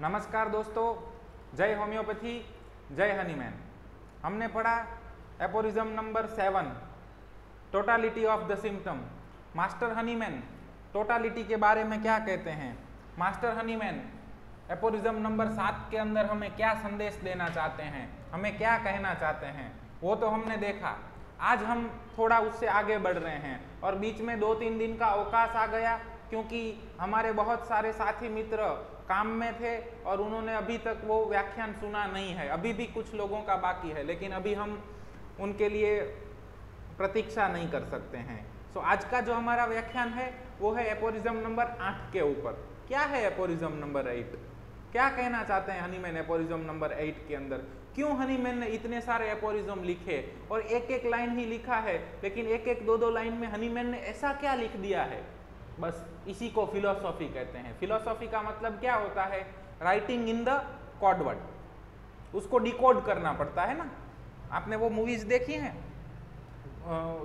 नमस्कार दोस्तों, जय होम्योपैथी, जय हनीमैन। हमने पढ़ा aphorism number 7, totality of the symptom. Master Hahnemann totality के बारे में क्या कहते हैं? मास्टर हनीमैन एपोरिज्म नंबर 7 के अंदर हमें क्या संदेश देना चाहते हैं, हमें क्या कहना चाहते हैं, वो तो हमने देखा। आज हम थोड़ा उससे आगे बढ़ रहे हैं और बीच में 2-3 दिन का अवकाश आ गया क्योंकि हमारे बहुत सारे साथी मित्र काम में थे और उन्होंने अभी तक वो व्याख्यान सुना नहीं है। अभी भी कुछ लोगों का बाकी है, लेकिन अभी हम उनके लिए प्रतीक्षा नहीं कर सकते हैं। सो आज का जो हमारा व्याख्यान है वो है एपोरिज्म नंबर 8 के ऊपर। क्या है एपोरिज्म नंबर 8? क्या कहना चाहते हैं हनीमैन एपोरिज्म नंबर 8 के अंदर? क्यों हनीमैन ने इतने सारे एपोरिज्म लिखे और एक एक लाइन ही लिखा है, लेकिन एक एक दो लाइन में हनीमैन ने ऐसा क्या लिख दिया है? बस इसी को फिलोसॉफी कहते हैं। फिलोसॉफी का मतलब क्या होता है? राइटिंग इन द कोडवर्ड, उसको डिकोड करना पड़ता है ना। आपने वो मूवीज देखी हैं,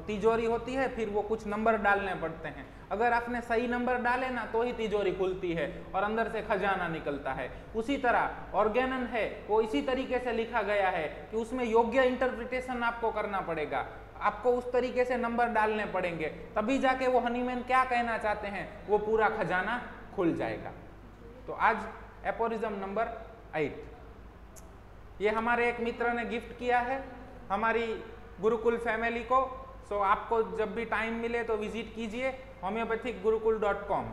तिजोरी होती है, फिर वो कुछ नंबर डालने पड़ते हैं। अगर आपने सही नंबर डाले ना तो ही तिजोरी खुलती है और अंदर से खजाना निकलता है। उसी तरह ऑर्गेनन है, वो इसी तरीके से लिखा गया है कि उसमें योग्य इंटरप्रिटेशन आपको करना पड़ेगा, आपको उस तरीके से नंबर डालने पड़ेंगे, तभी जाके वो हनीमैन क्या कहना चाहते हैं वो पूरा खजाना खुल जाएगा। तो आज एपोरिज्म नंबर 8 ये हमारे एक मित्र ने गिफ्ट किया है हमारी गुरुकुल फैमिली को। सो आपको जब भी टाइम मिले तो विजिट कीजिए homeopathicgurukul.com।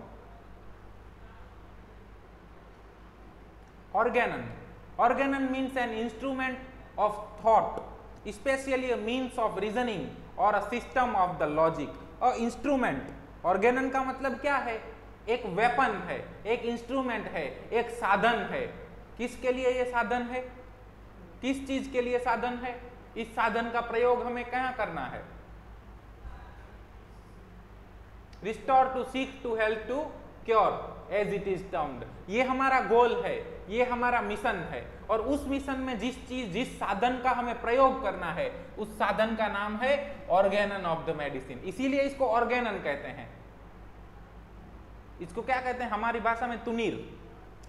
Organon means an instrument of thought, especially a means of reasoning or a system of the logic। और इंस्ट्रूमेंट, ऑर्गेनन का मतलब क्या है? एक वेपन है, एक इंस्ट्रूमेंट है, एक साधन है। किसके लिए ये साधन है? किस चीज के लिए साधन है? इस साधन का प्रयोग हमें क्या करना है? Restore to, seek to, help to, cure as it is termed. ये हमारा गोल है, ये हमारा मिशन है। और उस मिशन में जिस साधन का हमें प्रयोग करना है उस साधन का नाम है ऑर्गेनन ऑफ द मेडिसिन। इसीलिए इसको ऑर्गेनन कहते हैं। इसको क्या कहते हैं हमारी भाषा में? तुनीर।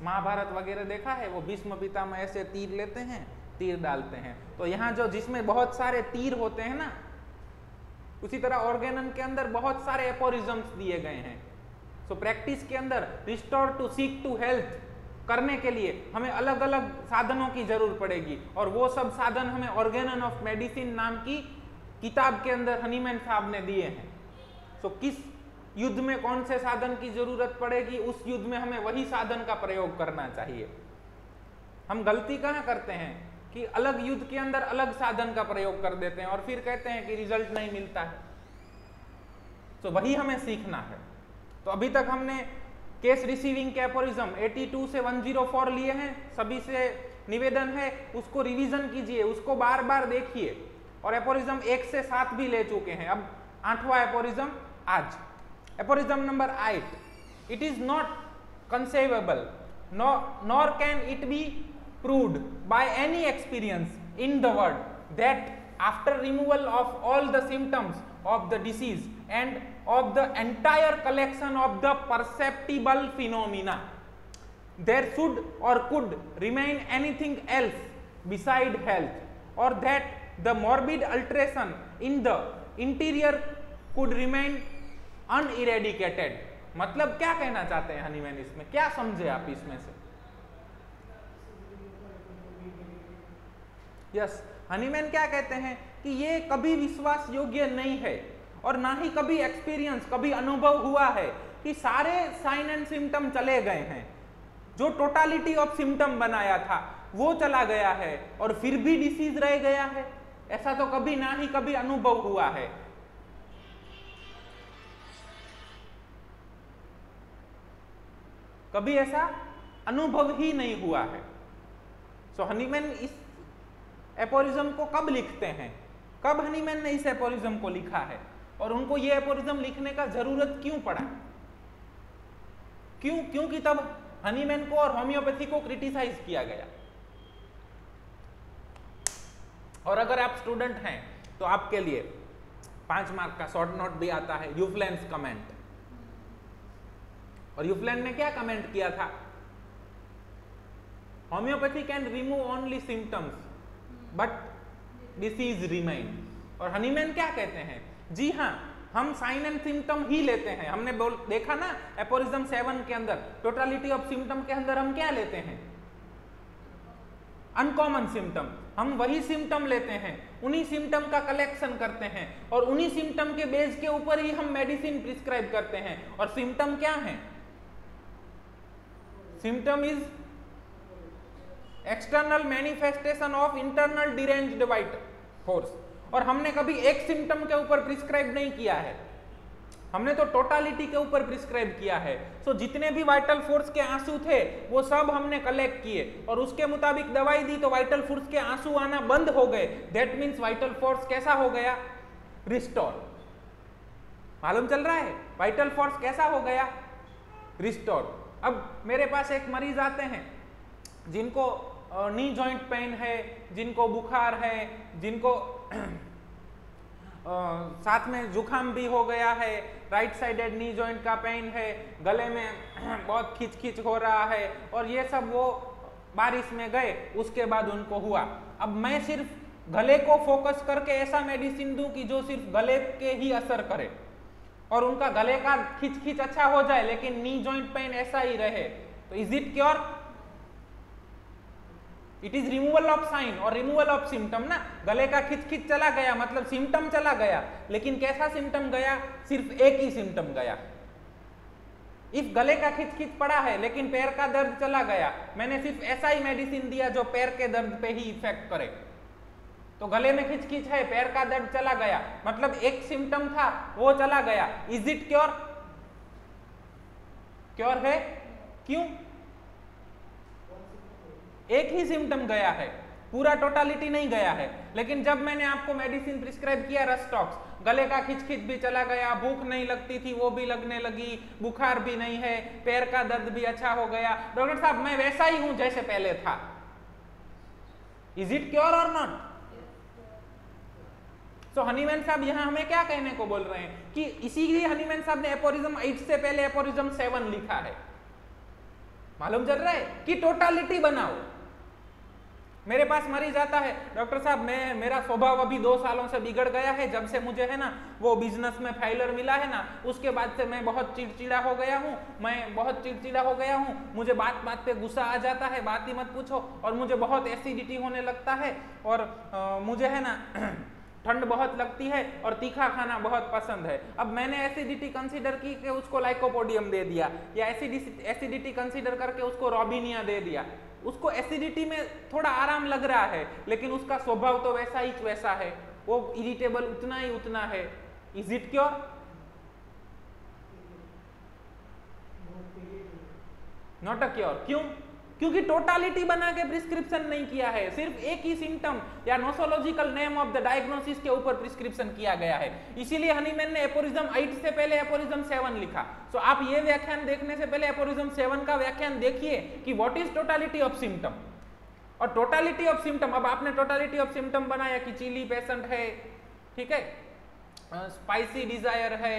महाभारत वगैरह देखा है, वो भीष्म पितामह ऐसे तीर लेते हैं, तीर डालते हैं। तो यहाँ जो जिसमें बहुत सारे तीर होते हैं ना, उसी तरह ऑर्गेनन के अंदर बहुत सारे एपोरिज्म्स दिए गए हैं। सो प्रैक्टिस के अंदर restore to, seek to, health करने के लिए हमें अलग अलग साधनों की जरूरत पड़ेगी और वो सब साधन हमें ऑर्गेनन ऑफ मेडिसिन नाम की किताब के अंदर हनीमैन साहब ने दिए हैं। सो किस युद्ध में कौन से साधन की जरूरत पड़ेगी, उस युद्ध में हमें वही साधन का प्रयोग करना चाहिए। हम गलती कहाँ करते हैं कि अलग युद्ध के अंदर अलग साधन का प्रयोग कर देते हैं और फिर कहते हैं कि रिजल्ट नहीं मिलता है। तो वही हमें सीखना है। तो अभी तक हमने केस रिसीविंग के एपोरिज्म 82 से 104 लिए हैं। सभी से निवेदन है उसको रिवीजन कीजिए, उसको बार बार देखिए। और एपोरिज्म 1 से 7 भी ले चुके हैं। अब 8वां एपोरिज्म आज, aphorism number 8। It is not conceivable nor can it be proved by any experience in the world that after removal of all the symptoms of the disease and of the entire collection of the perceptible phenomena there should or could remain anything else beside health, or that the morbid alteration in the interior could remain uneradicated। मतलब क्या कहना चाहते हैं Hahnemann इसमें? क्या समझे आप इसमें से? यस, हनीमैन क्या कहते हैं कि ये कभी विश्वास योग्य नहीं है और ना ही कभी एक्सपीरियंस, कभी अनुभव हुआ है कि सारे साइन एंड सिम्टम चले गए हैं। जो टोटालिटी ऑफ सिम्टम बनाया था वो चला गया है और फिर भी डिसीज रह गया है। ऐसा तो कभी ना ही कभी अनुभव हुआ है। कभी ऐसा अनुभव ही नहीं हुआ है। सो हनीमैन इस एपोरिज्म को कब लिखते हैं? कब हनीमैन ने इस एपोरिज्म को लिखा है और उनको ये एपोरिज्म लिखने का जरूरत क्यों पड़ा? क्योंकि तब हनीमैन को और होम्योपैथी को क्रिटिसाइज किया गया। और अगर आप स्टूडेंट हैं तो आपके लिए 5 मार्क का शॉर्ट नोट भी आता है, यूफ्लेन्स कमेंट। और यूफ्लेन ने क्या कमेंट किया था? Homeopathy can remove only symptoms but disease remain. और हनीमैन क्या कहते हैं, जी हाँ, हम साइन एंड सिम्टम ही लेते हैं। हमने देखा ना एपोरिज्म 7 के अंदर, टोटलिटी ऑफ सिम्टम के अंदर हम क्या लेते हैं, अनकॉमन सिम्टम। हम वही सिम्टम लेते हैं, उन्हीं सिम्टम का कलेक्शन करते हैं और उन्हीं सिम्टम के बेस के ऊपर ही हम मेडिसिन प्रिस्क्राइब करते हैं। और सिम्टम क्या है, symptom is external manifestation of internal deranged vital force. और हमने कभी एक सिम्टम के ऊपर प्रिस्क्राइब नहीं किया है, हमने तो टोटालिटी के ऊपर प्रिस्क्राइब किया है। सो जितने भी वाइटल फोर्स के आंसू थे वो सब हमने कलेक्ट किए और उसके मुताबिक दवाई दी तो वाइटल फोर्स के आंसू आना बंद हो गए। दैट मीन्स वाइटल फोर्स कैसा हो गया, रिस्टोर। मालूम चल रहा है, वाइटल फोर्स कैसा हो गया, रिस्टोर। अब मेरे पास एक मरीज आते हैं जिनको नी जॉइंट पेन है, जिनको बुखार है, जिनको साथ में जुकाम भी हो गया है, राइट साइडेड नी जॉइंट का पेन है, गले में बहुत खिंच खिंच हो रहा है और ये सब वो बारिश में गए उसके बाद उनको हुआ। अब मैं सिर्फ गले को फोकस करके ऐसा मेडिसिन दूं कि जो सिर्फ गले के ही असर करे और उनका गले का खिंच खिंच अच्छा हो जाए लेकिन नी जॉइंट पेन ऐसा ही रहे, तो is it cure? It is removal of sine और रिमूवल ऑफ सिम्टम ना। गले का खिंच खिंच चला गया मतलब सिम्टम चला गया, लेकिन कैसा सिम्टम गया, सिर्फ एक ही सिम्टम गया। इफ गले का खिंच खिंच पड़ा है लेकिन पैर का दर्द चला गया, मैंने सिर्फ ऐसा ही मेडिसिन दिया जो पैर के दर्द पे ही इफेक्ट करे, तो गले में खिंच खिंच है, पैर का दर्द चला गया, मतलब एक सिम्टम था वो चला गया। Is it cure? क्योर है, क्यों? एक ही सिम्टम गया है, पूरा टोटालिटी नहीं गया है। लेकिन जब मैंने आपको मेडिसिन प्रिस्क्राइब किया रस्टॉक्स, गले का खिंच खिंच भी चला गया, भूख नहीं लगती थी वो भी लगने लगी, बुखार भी नहीं है, पैर का दर्द भी अच्छा हो गया, डॉक्टर साहब मैं वैसा ही हूं जैसे पहले था। इज इट क्योर और नॉट? तो हनीमैन साहब यहां हमें क्या कहने को बोल रहे हैं कि इसीलिए हनीमैन साहब ने एपोरिज्म 8 से पहले एपोरिज्म 7 लिखा है। मालूम चल रहा है कि टोटालिटी बनाओ। मेरे पास मरीज आता है, डॉक्टर साहब मेरा स्वभाव अभी 2 सालों से बिगड़ गया है, जब से मुझे है ना वो बिजनेस में फेलियर मिला है ना, उसके बाद से मैं बहुत चिड़चिड़ा हो गया हूँ, मुझे बात बात पे गुस्सा आ जाता है, बात ही मत पूछो, और मुझे बहुत एसिडिटी होने लगता है और मुझे है ना ठंड बहुत लगती है और तीखा खाना बहुत पसंद है। अब मैंने एसिडिटी कंसीडर की कि उसको लाइकोपोडियम दे दिया, या एसिडिटी कंसीडर करके उसको रॉबिनिया दे दिया। उसको एसिडिटी में थोड़ा आराम लग रहा है लेकिन उसका स्वभाव तो वैसा ही वैसा है, वो इरिटेबल उतना ही उतना है। Is it cure? Not a cure. क्यों? क्योंकि टोटालिटी बना के प्रिस्क्रिप्शन नहीं किया है, सिर्फ एक ही सिम्टम या nosological name of the diagnosis के ऊपर प्रिस्क्रिप्शन किया गया है। इसीलिए हनीमैन ने एपोरिज्म 8 से पहले एपोरिज्म 7 लिखा। सो आप ये व्याख्यान देखने से पहले एपोरिज्म 7 का व्याख्यान देखिए कि what is totality of symptom. और टोटालिटी ऑफ सिम्टम, अब आपने टोटालिटी ऑफ सिम्टम बनाया कि चिली पेशेंट है, ठीक है, स्पाइसी डिजायर है,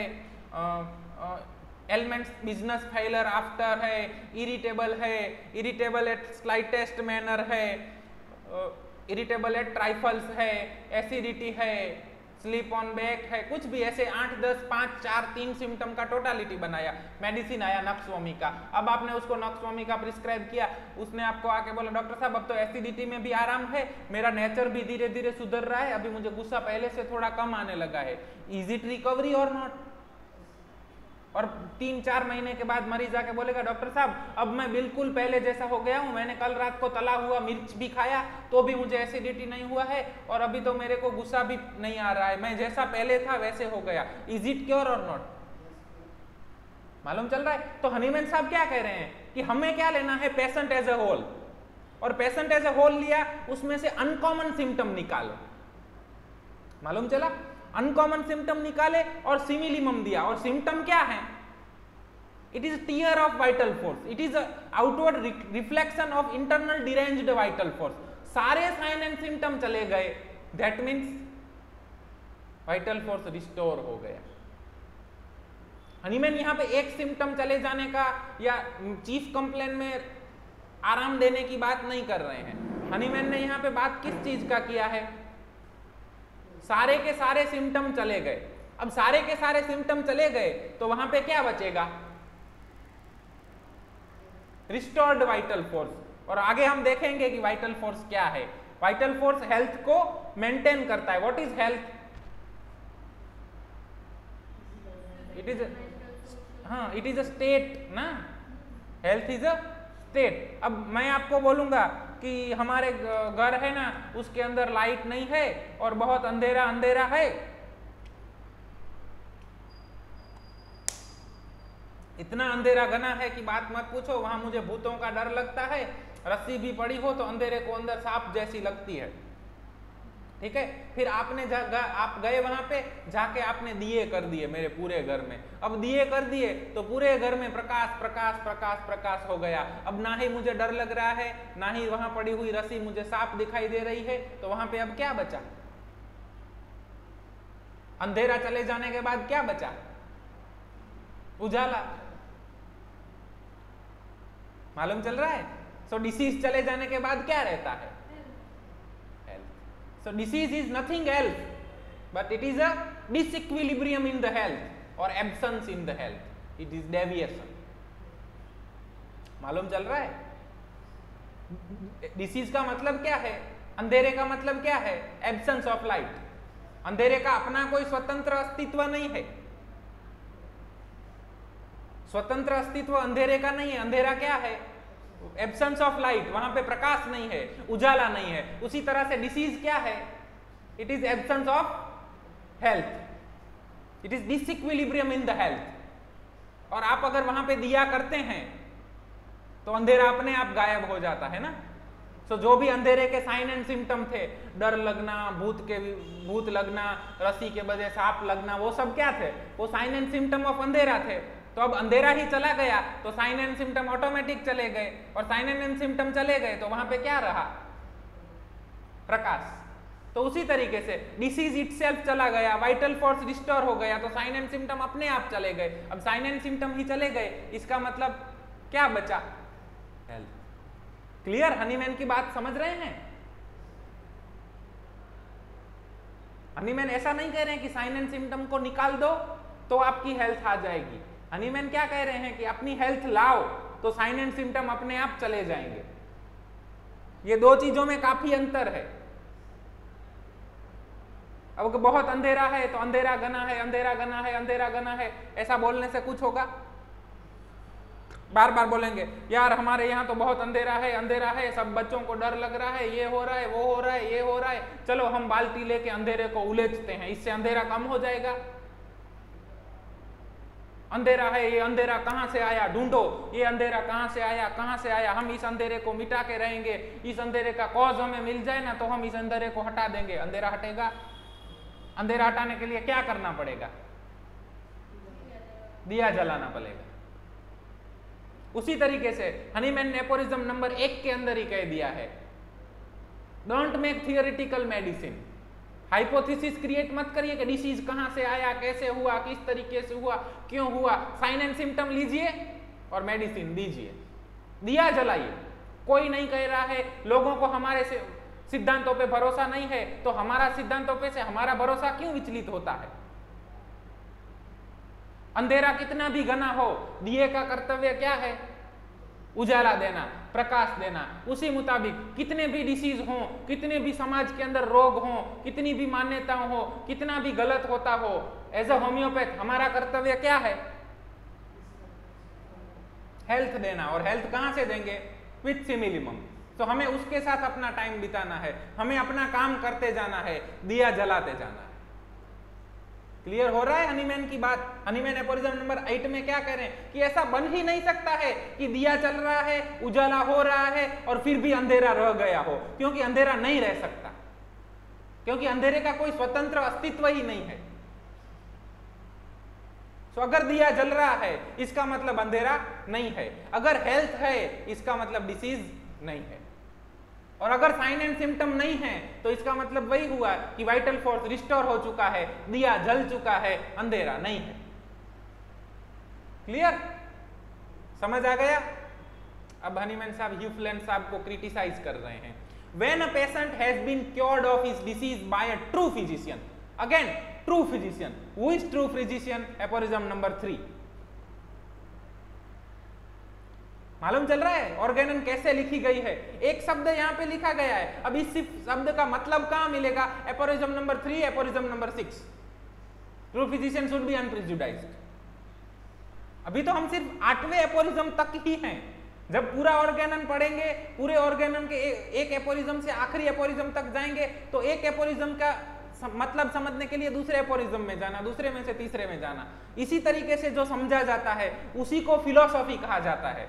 एलिमेंट्स बिजनेस फेलियर आफ्टर है, इरिटेबल एट स्लाइटेस्ट मैनर है, इरिटेबल एट ट्राइफल्स है, एसिडिटी है, स्लीप ऑन बैक है, कुछ भी ऐसे 8, 10, 5, 4, 3 सिम्टम का टोटालिटी बनाया। मेडिसिन आया नक्सवमी का, अब आपने उसको नक्सवमी का प्रिस्क्राइब किया, उसने आपको आके बोला डॉक्टर साहब अब तो एसिडिटी में भी आराम है, मेरा नेचर भी धीरे धीरे सुधर रहा है, अभी मुझे गुस्सा पहले से थोड़ा कम आने लगा है। इज इट रिकवरी और नॉट? और 3-4 महीने के बाद मरीज आके बोलेगा डॉक्टर साहब अब मैं बिल्कुल पहले जैसा हो गया हूं, मैंने कल रात को तला हुआ मिर्च भी खाया तो भी मुझे एसिडिटी नहीं हुआ है और अभी तो मेरे को गुस्सा भी नहीं आ रहा है, मैं जैसा पहले था वैसे हो गया। इज इट क्योर और नॉट? मालूम चल रहा है? तो हनीमैन साहब क्या कह रहे हैं कि हमें क्या लेना है, पेशेंट एज ए होल, और पेशेंट एज ए होल लिया, उसमें से अनकॉमन सिम्टम निकालो। मालूम चला? अनकॉमन सिम्टम निकाले और सिमिलिमम दिया। और सिम्टम क्या है? It is tear of vital force, it is outward reflection of internal deranged vital force. सारे साइन एंड सिम्टम चले गए, that means vital force restore हो गया। हनीमैन यहां पे एक सिम्टम चले जाने का या चीफ कंप्लेन में आराम देने की बात नहीं कर रहे हैं। हनीमैन ने यहाँ पे बात किस चीज का किया है? सारे के सारे सिम्टम चले गए। अब सारे के सारे सिम्टम चले गए तो वहां पे क्या बचेगा? Restored vital force. और आगे हम देखेंगे कि वाइटल फोर्स क्या है। वाइटल फोर्स हेल्थ को मेंटेन करता है। What is health? It is it is a state ना। Health is a state. अब मैं आपको बोलूंगा कि हमारे घर है ना, उसके अंदर लाइट नहीं है और बहुत अंधेरा अंधेरा है, इतना अंधेरा घना है कि बात मत पूछो, वहां मुझे भूतों का डर लगता है, रस्सी भी पड़ी हो तो अंधेरे को अंदर सांप जैसी लगती है। ठीक है, फिर आपने आप गए वहां पे, जाके आपने दिए कर दिए मेरे पूरे घर में। अब दिए कर दिए तो पूरे घर में प्रकाश प्रकाश प्रकाश प्रकाश हो गया। अब ना ही मुझे डर लग रहा है, ना ही वहां पड़ी हुई रस्सी मुझे सांप दिखाई दे रही है। तो वहां पे अब क्या बचा? अंधेरा चले जाने के बाद क्या बचा? उजाला। मालूम चल रहा है? सो डिसीज चले जाने के बाद क्या रहता है? So disease is nothing else, but it is a disequilibrium in the health or absence in the health. It is deviation. मालूम चल रहा है? डिसीज का मतलब क्या है? अंधेरे का मतलब क्या है? Absence of light. अंधेरे का अपना कोई स्वतंत्र अस्तित्व नहीं है। स्वतंत्र अस्तित्व अंधेरे का नहीं है। अंधेरा क्या है? एब्सेंस ऑफ लाइट, वहां पे प्रकाश नहीं है, उजाला नहीं है। उसी तरह से डिसीज क्या है? It is absence of health. It is disequilibrium in the health. और आप अगर वहां पे दिया करते हैं तो अंधेरा अपने आप गायब हो जाता है ना। सो जो भी अंधेरे के साइन एंड सिम्टम थे, डर लगना, भूत लगना, रस्सी के बजाय सांप लगना, वो सब क्या थे? वो साइन एंड सिम्टम ऑफ अंधेरा थे। तो अब अंधेरा ही चला गया तो साइन एंड सिम्टम ऑटोमेटिक चले गए, और साइन एंड सिम्टम चले गए तो वहां पे क्या रहा? प्रकाश। तो उसी तरीके से डिसीज इटसेल्फ चला गया, वाइटल फोर्स रिस्टोर हो गया, तो साइन एंड सिम्टम अपने आप चले गए। अब साइन एंड सिम्टम ही चले गए, इसका मतलब क्या बचा? हेल्थ। क्लियर? हनीमैन की बात समझ रहे हैं? हनीमैन ऐसा नहीं कह रहे हैं कि साइन एंड सिम्टम को निकाल दो तो आपकी हेल्थ आ जाएगी। हनीमैन क्या कह रहे हैं कि अपनी हेल्थ लाओ तो साइन एंड सिम्टम अपने आप चले जाएंगे। ये दो चीजों में काफी अंतर है। अब बहुत अंधेरा है तो अंधेरा घना है, अंधेरा घना है, अंधेरा घना है, ऐसा बोलने से कुछ होगा? बार बार बोलेंगे यार हमारे यहाँ तो बहुत अंधेरा है, अंधेरा है, सब बच्चों को डर लग रहा है, ये हो रहा है, वो हो रहा है, ये हो रहा है, चलो हम बाल्टी लेके अंधेरे को उलेचते हैं, इससे अंधेरा कम हो जाएगा। अंधेरा है, ये अंधेरा कहां से आया, ढूंढो, ये अंधेरा कहां से आया, कहां से आया, हम इस अंधेरे को मिटा के रहेंगे, इस अंधेरे का कॉज हमें मिल जाए ना तो हम इस अंधेरे को हटा देंगे। अंधेरा हटेगा? अंधेरा हटाने के लिए क्या करना पड़ेगा? दिया जलाना पड़ेगा। उसी तरीके से हनीमैन ने एपोरिज्म नंबर 1 के अंदर ही कह दिया है, don't make theoretical medicine. Hypothesis create मत करिए कि डिसीज कहां से आया, कैसे हुआ, किस तरीके से हुआ, क्यों हुआ। साइन एंड सिम्टम लीजिए और मेडिसिन दीजिए, दिया जलाइए। कोई नहीं कह रहा है, लोगों को हमारे सिद्धांतों पे भरोसा नहीं है तो हमारा सिद्धांतों पे से हमारा भरोसा क्यों विचलित होता है? अंधेरा कितना भी घना हो, दिए का कर्तव्य क्या है? उजाला देना, प्रकाश देना। उसी मुताबिक कितने भी डिसीज हो, कितने भी समाज के अंदर रोग हो, कितनी भी मान्यताएं हो, कितना भी गलत होता हो, एज अ होम्योपैथ हमारा कर्तव्य क्या है? हेल्थ देना। और हेल्थ कहां से देंगे? With similimum. तो हमें उसके साथ अपना टाइम बिताना है, हमें अपना काम करते जाना है, दिया जलाते जाना है। क्लियर हो रहा है हनीमैन की बात? हनीमैन एपोरिज्म नंबर 8 में क्या कह रहे हैं कि ऐसा बन ही नहीं सकता है कि दिया चल रहा है, उजाला हो रहा है और फिर भी अंधेरा रह गया हो, क्योंकि अंधेरा नहीं रह सकता, क्योंकि अंधेरे का कोई स्वतंत्र अस्तित्व ही नहीं है। तो अगर दिया जल रहा है इसका मतलब अंधेरा नहीं है, अगर हेल्थ है इसका मतलब डिसीज नहीं है, और अगर साइन एंड सिम्टम नहीं है तो इसका मतलब वही हुआ कि वाइटल फोर्स रिस्टोर हो चुका है, दिया जल चुका है, अंधेरा नहीं है। क्लियर? समझ आ गया? अब हनीमैन साहब ह्यूफलेंड साहब को क्रिटिसाइज कर रहे हैं। When a patient has been cured of his disease by a true physician, again true physician, who is true physician? Aphorism number 3. मालूम चल रहा है ऑर्गेनन कैसे लिखी गई है? एक शब्द यहाँ पे लिखा गया है, अब इस शब्द का मतलब कहाँ मिलेगा? Aphorism number 3, aphorism number 6। True physician should be unprejudiced. अभी तो हम सिर्फ 8वें एपोरिज्म तक ही हैं। जब पूरा ऑर्गेनन पढ़ेंगे, पूरे ऑर्गेनन के एक एपोरिज्म से आखिरी एपोरिज्म तक जाएंगे, तो एक एपोरिज्म का मतलब समझने के लिए दूसरे एपोरिज्म में जाना, दूसरे में से तीसरे में जाना, इसी तरीके से जो समझा जाता है उसी को फिलॉसफी कहा जाता है।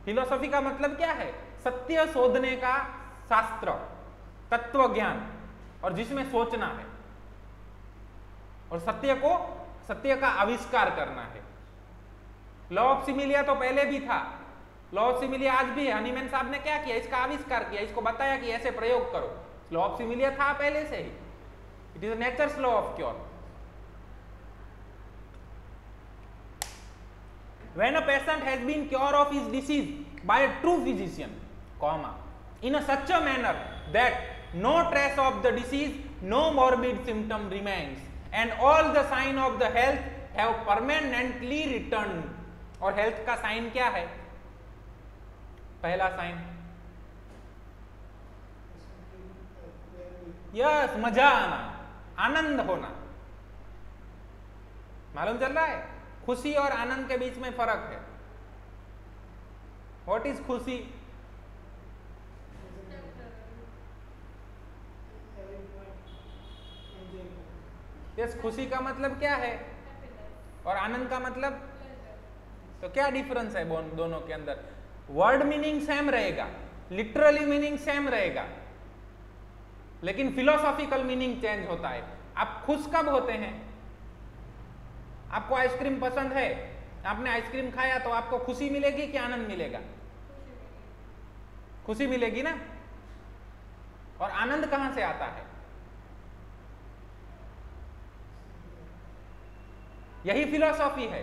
फिलॉसफी का मतलब क्या है? सत्य शोधने का शास्त्र, तत्व ज्ञान, और जिसमें सोचना है और सत्य का आविष्कार करना है। लॉ ऑफ सिमिलिया तो पहले भी था, लॉ ऑफ सिमिलिया आज भी है। हनीमैन साहब ने क्या किया? इसका आविष्कार किया, इसको बताया कि ऐसे प्रयोग करो। लॉ ऑफ सिमिलिया था पहले से ही। It is nature's law of cure. When a patient has been cured of his disease by a true physician, in a such a manner that no trace of the disease, no morbid symptom remains, and all the sign of the health have permanently returned. और health का sign क्या है? पहला sign yes, मजा आना, आनंद होना। मालूम चल रहा है? खुशी और आनंद के बीच में फर्क है। व्हाट इज खुशी? यस, खुशी का मतलब क्या है और आनंद का मतलब? तो क्या डिफरेंस है दोनों के अंदर? वर्ड मीनिंग सेम रहेगा, लिटरली मीनिंग सेम रहेगा, लेकिन फिलोसॉफिकल मीनिंग चेंज होता है। आप खुश कब होते हैं? आपको आइसक्रीम पसंद है, आपने आइसक्रीम खाया तो आपको खुशी मिलेगी कि आनंद मिलेगा? खुशी मिलेगी ना। और आनंद कहां से आता है? यही फिलॉसफी है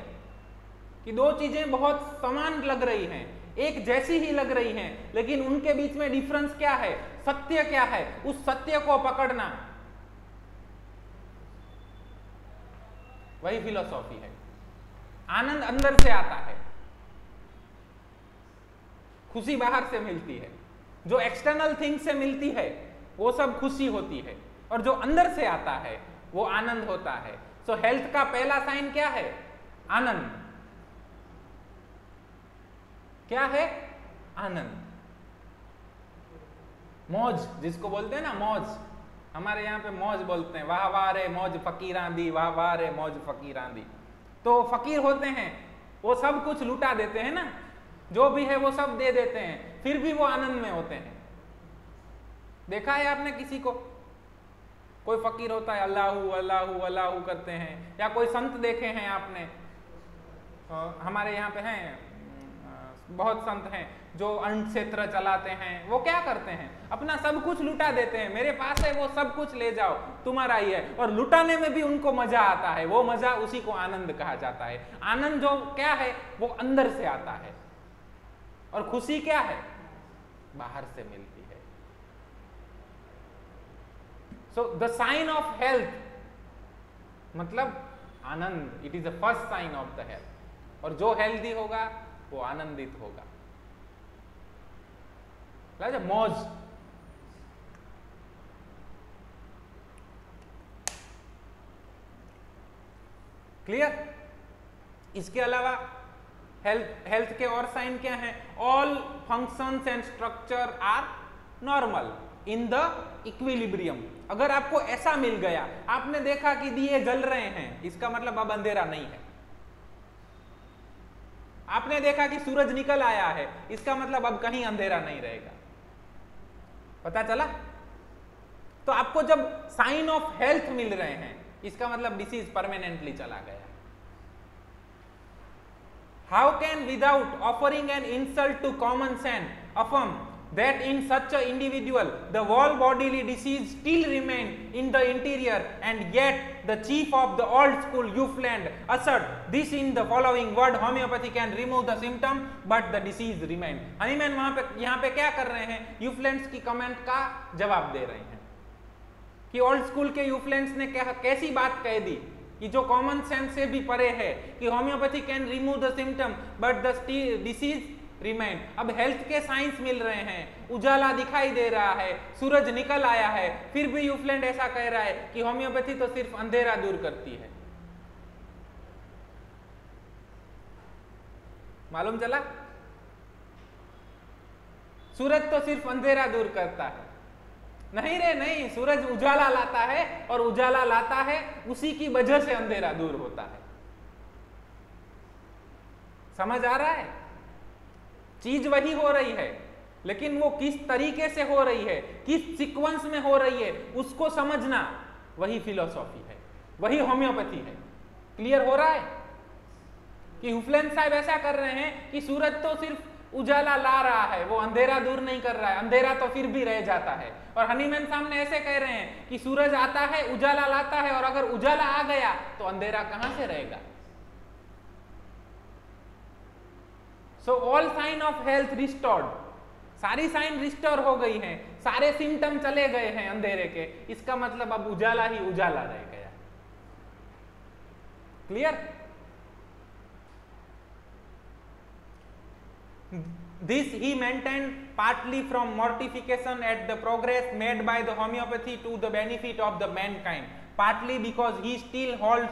कि दो चीजें बहुत समान लग रही हैं, एक जैसी ही लग रही हैं, लेकिन उनके बीच में डिफरेंस क्या है? सत्य क्या है? उस सत्य को पकड़ना, वही फिलॉसफी है। आनंद अंदर से आता है, खुशी बाहर से मिलती है। जो एक्सटर्नल थिंग से मिलती है वो सब खुशी होती है, और जो अंदर से आता है वो आनंद होता है। सो हेल्थ का पहला साइन क्या है? आनंद। क्या है? आनंद। मौज जिसको बोलते हैं ना, मौज, हमारे यहाँ पे मौज बोलते हैं, वाह वाह रे मौज फकीरां दी, वाह वाह रे मौज फकीरां दी। तो फकीर होते हैं, वो सब कुछ लुटा देते हैं ना, जो भी है वो सब दे देते हैं, फिर भी वो आनंद में होते हैं। देखा है आपने किसी को? कोई फकीर होता है, अल्लाहू अल्लाहू अल्लाहू करते हैं, या कोई संत देखे हैं आपने? हमारे यहाँ पे हैं बहुत संत हैं जो अन्न क्षेत्र चलाते हैं। वो क्या करते हैं? अपना सब कुछ लुटा देते हैं, मेरे पास है वो सब कुछ ले जाओ, तुम्हारा ही है। और लुटाने में भी उनको मजा आता है, वो मजा, उसी को आनंद कहा जाता है। आनंद जो क्या है वो अंदर से आता है, और खुशी क्या है? बाहर से मिलती है। So the sign of health मतलब आनंद, it is the first sign of the health. और जो हेल्दी होगा वो आनंदित होगा। मौज, क्लियर? इसके अलावा हेल्थ के और साइन क्या हैं? All functions and structure are normal in the equilibrium. अगर आपको ऐसा मिल गया, आपने देखा कि दिए जल रहे हैं, इसका मतलब अब अंधेरा नहीं है। आपने देखा कि सूरज निकल आया है, इसका मतलब अब कहीं अंधेरा नहीं रहेगा। पता चला? तो आपको जब साइन ऑफ हेल्थ मिल रहे हैं, इसका मतलब डिसीज परमानेंटली चला गया। How can without offering an insult to common sense affirm that in such an individual the whole bodily disease still remain in the interior, and yet the chief of the old school Hufeland asserted this in the following word: homeopathy can remove the symptom but the disease remain. Hahnemann वहां पे यहाँ पे क्या कर रहे हैं? ह्यूफ्लैंड्स की comment का जवाब दे रहे हैं कि ओल्ड स्कूल के ह्यूफ्लैंड्स ने कैसी बात कह दी कि जो कॉमन सेंस से भी परे है कि homeopathy can remove the symptom but the disease remain. अब हेल्थ के साइंस मिल रहे हैं, उजाला दिखाई दे रहा है, सूरज निकल आया है, फिर भी ह्यूफ्लैंड ऐसा कह रहा है कि होम्योपैथी तो सिर्फ अंधेरा दूर करती है. मालूम चला? सूरज तो सिर्फ अंधेरा दूर करता है. नहीं रे नहीं, सूरज उजाला लाता है, और उजाला लाता है उसी की वजह से अंधेरा दूर होता है. समझ आ रहा है? चीज वही हो रही है, लेकिन वो किस तरीके से हो रही है, किस सीक्वेंस में हो रही है, उसको समझना वही फिलॉसफी है, वही होम्योपैथी है. क्लियर हो रहा है कि हुफलैंड साहब ऐसा कर रहे हैं कि सूरज तो सिर्फ उजाला ला रहा है, वो अंधेरा दूर नहीं कर रहा है, अंधेरा तो फिर भी रह जाता है. और हनीमैन सामने ऐसे कह रहे हैं कि सूरज आता है, उजाला लाता है, और अगर उजाला आ गया तो अंधेरा कहां से रहेगा. So all sign of health restored, सारी साइन रिस्टोर हो गई हैं, सारे सिम्टम चले गए हैं अंधेरे के. इसका मतलब अब उजाला ही उजाला रह गया. Clear? This he maintained partly from mortification at the progress made by the homeopathy to the benefit of the mankind, partly because he still holds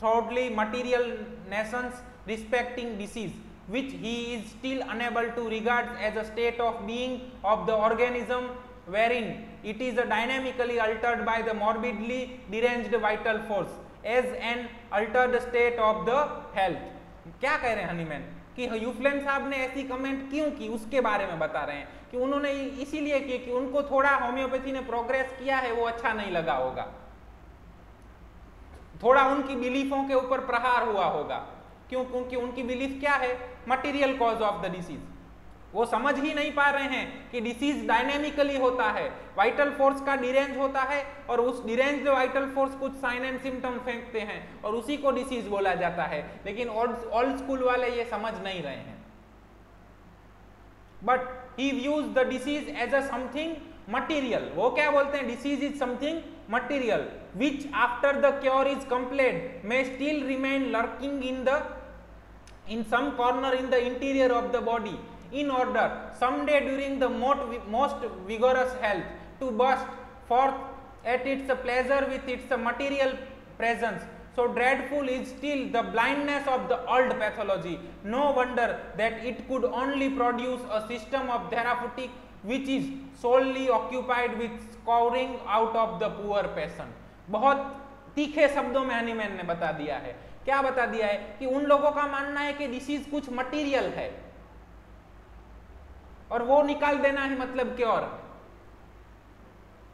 thoroughly material notions respecting disease, which he is still unable to regard as a state of being of the organism wherein it is dynamically altered by the morbidly deranged vital force as an altered state of the health. क्या कह रहे हैं Hahnemann कि ह्यूफ्लैंड साहब ने ऐसी comment क्यों की, उसके बारे में बता रहे हैं कि उन्होंने इसीलिए की कि उनको थोड़ा होम्योपैथी ने प्रोग्रेस किया है, वो अच्छा नहीं लगा होगा, थोड़ा उनकी बिलीफों के ऊपर प्रहार हुआ होगा. क्यों? क्योंकि उनकी बिलीफ क्या है? Material cause of the disease. वो समझ ही नहीं पा रहे हैं कि डिसीज डायनेमिकली होता है, वाइटल फोर्स का डिरेंज होता है, और उस डिरेंज वाइटल फोर्स कुछ साइन एंड सिम्टम फेंकते हैं और उसी को डिसीज बोला जाता है. लेकिन ओल्ड स्कूल वाले ये समझ नहीं रहे हैं. But he views the disease as a something material. वो क्या बोलते हैं? Disease is something material which after the cure is complete may still remain lurking in some corner in the interior of the body, in order someday during the most vigorous health to burst forth at its pleasure with its material presence. So dreadful is still the blindness of the old pathology. No wonder that it could only produce a system of therapeutic which is solely occupied with scouring out of the poor patient. बहुत तीखे शब्दों में Hahnemann ने बता दिया है. क्या बता दिया है? कि उन लोगों का मानना है कि डिसीज कुछ मटेरियल है और वो निकाल देना है मतलब क्योर.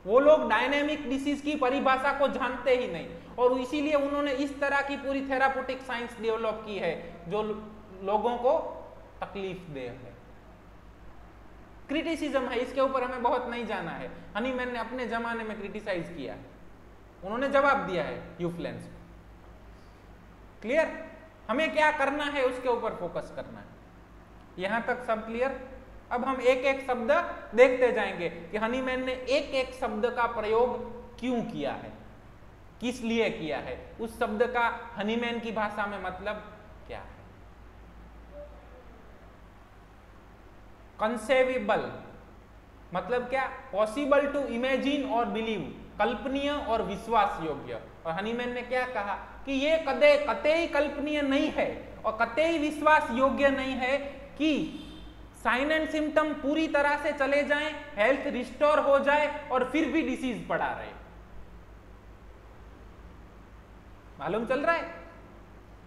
वो लोग डायनेमिक डिसीज की परिभाषा को जानते ही नहीं, और इसीलिए उन्होंने इस तरह की पूरी थेराप्यूटिक साइंस डेवलप की है जो लोगों को तकलीफ दे है. क्रिटिसिज्म है, इसके ऊपर हमें बहुत नहीं जाना है. हनीमैन ने अपने जमाने में क्रिटिसाइज किया है, उन्होंने जवाब दिया है ह्यूफ्लैंड्स को. क्लियर? हमें क्या करना है उसके ऊपर फोकस करना है. यहां तक सब क्लियर? अब हम एक एक शब्द देखते जाएंगे कि हनीमैन ने एक एक शब्द का प्रयोग क्यों किया है, किस लिए किया है, उस शब्द का हनीमैन की भाषा में मतलब क्या है. कंसेविबल मतलब क्या? पॉसिबल टू इमेजिन और बिलीव, कल्पनीय और विश्वास योग्य. और हनीमैन ने क्या कहा कि ये कतई कल्पनीय नहीं है और कतई विश्वास योग्य नहीं है कि साइन एंड सिम्टम पूरी तरह से चले जाएं, हेल्थ रिस्टोर हो जाए और फिर भी डिसीज पड़ा रहे. मालूम चल रहा है?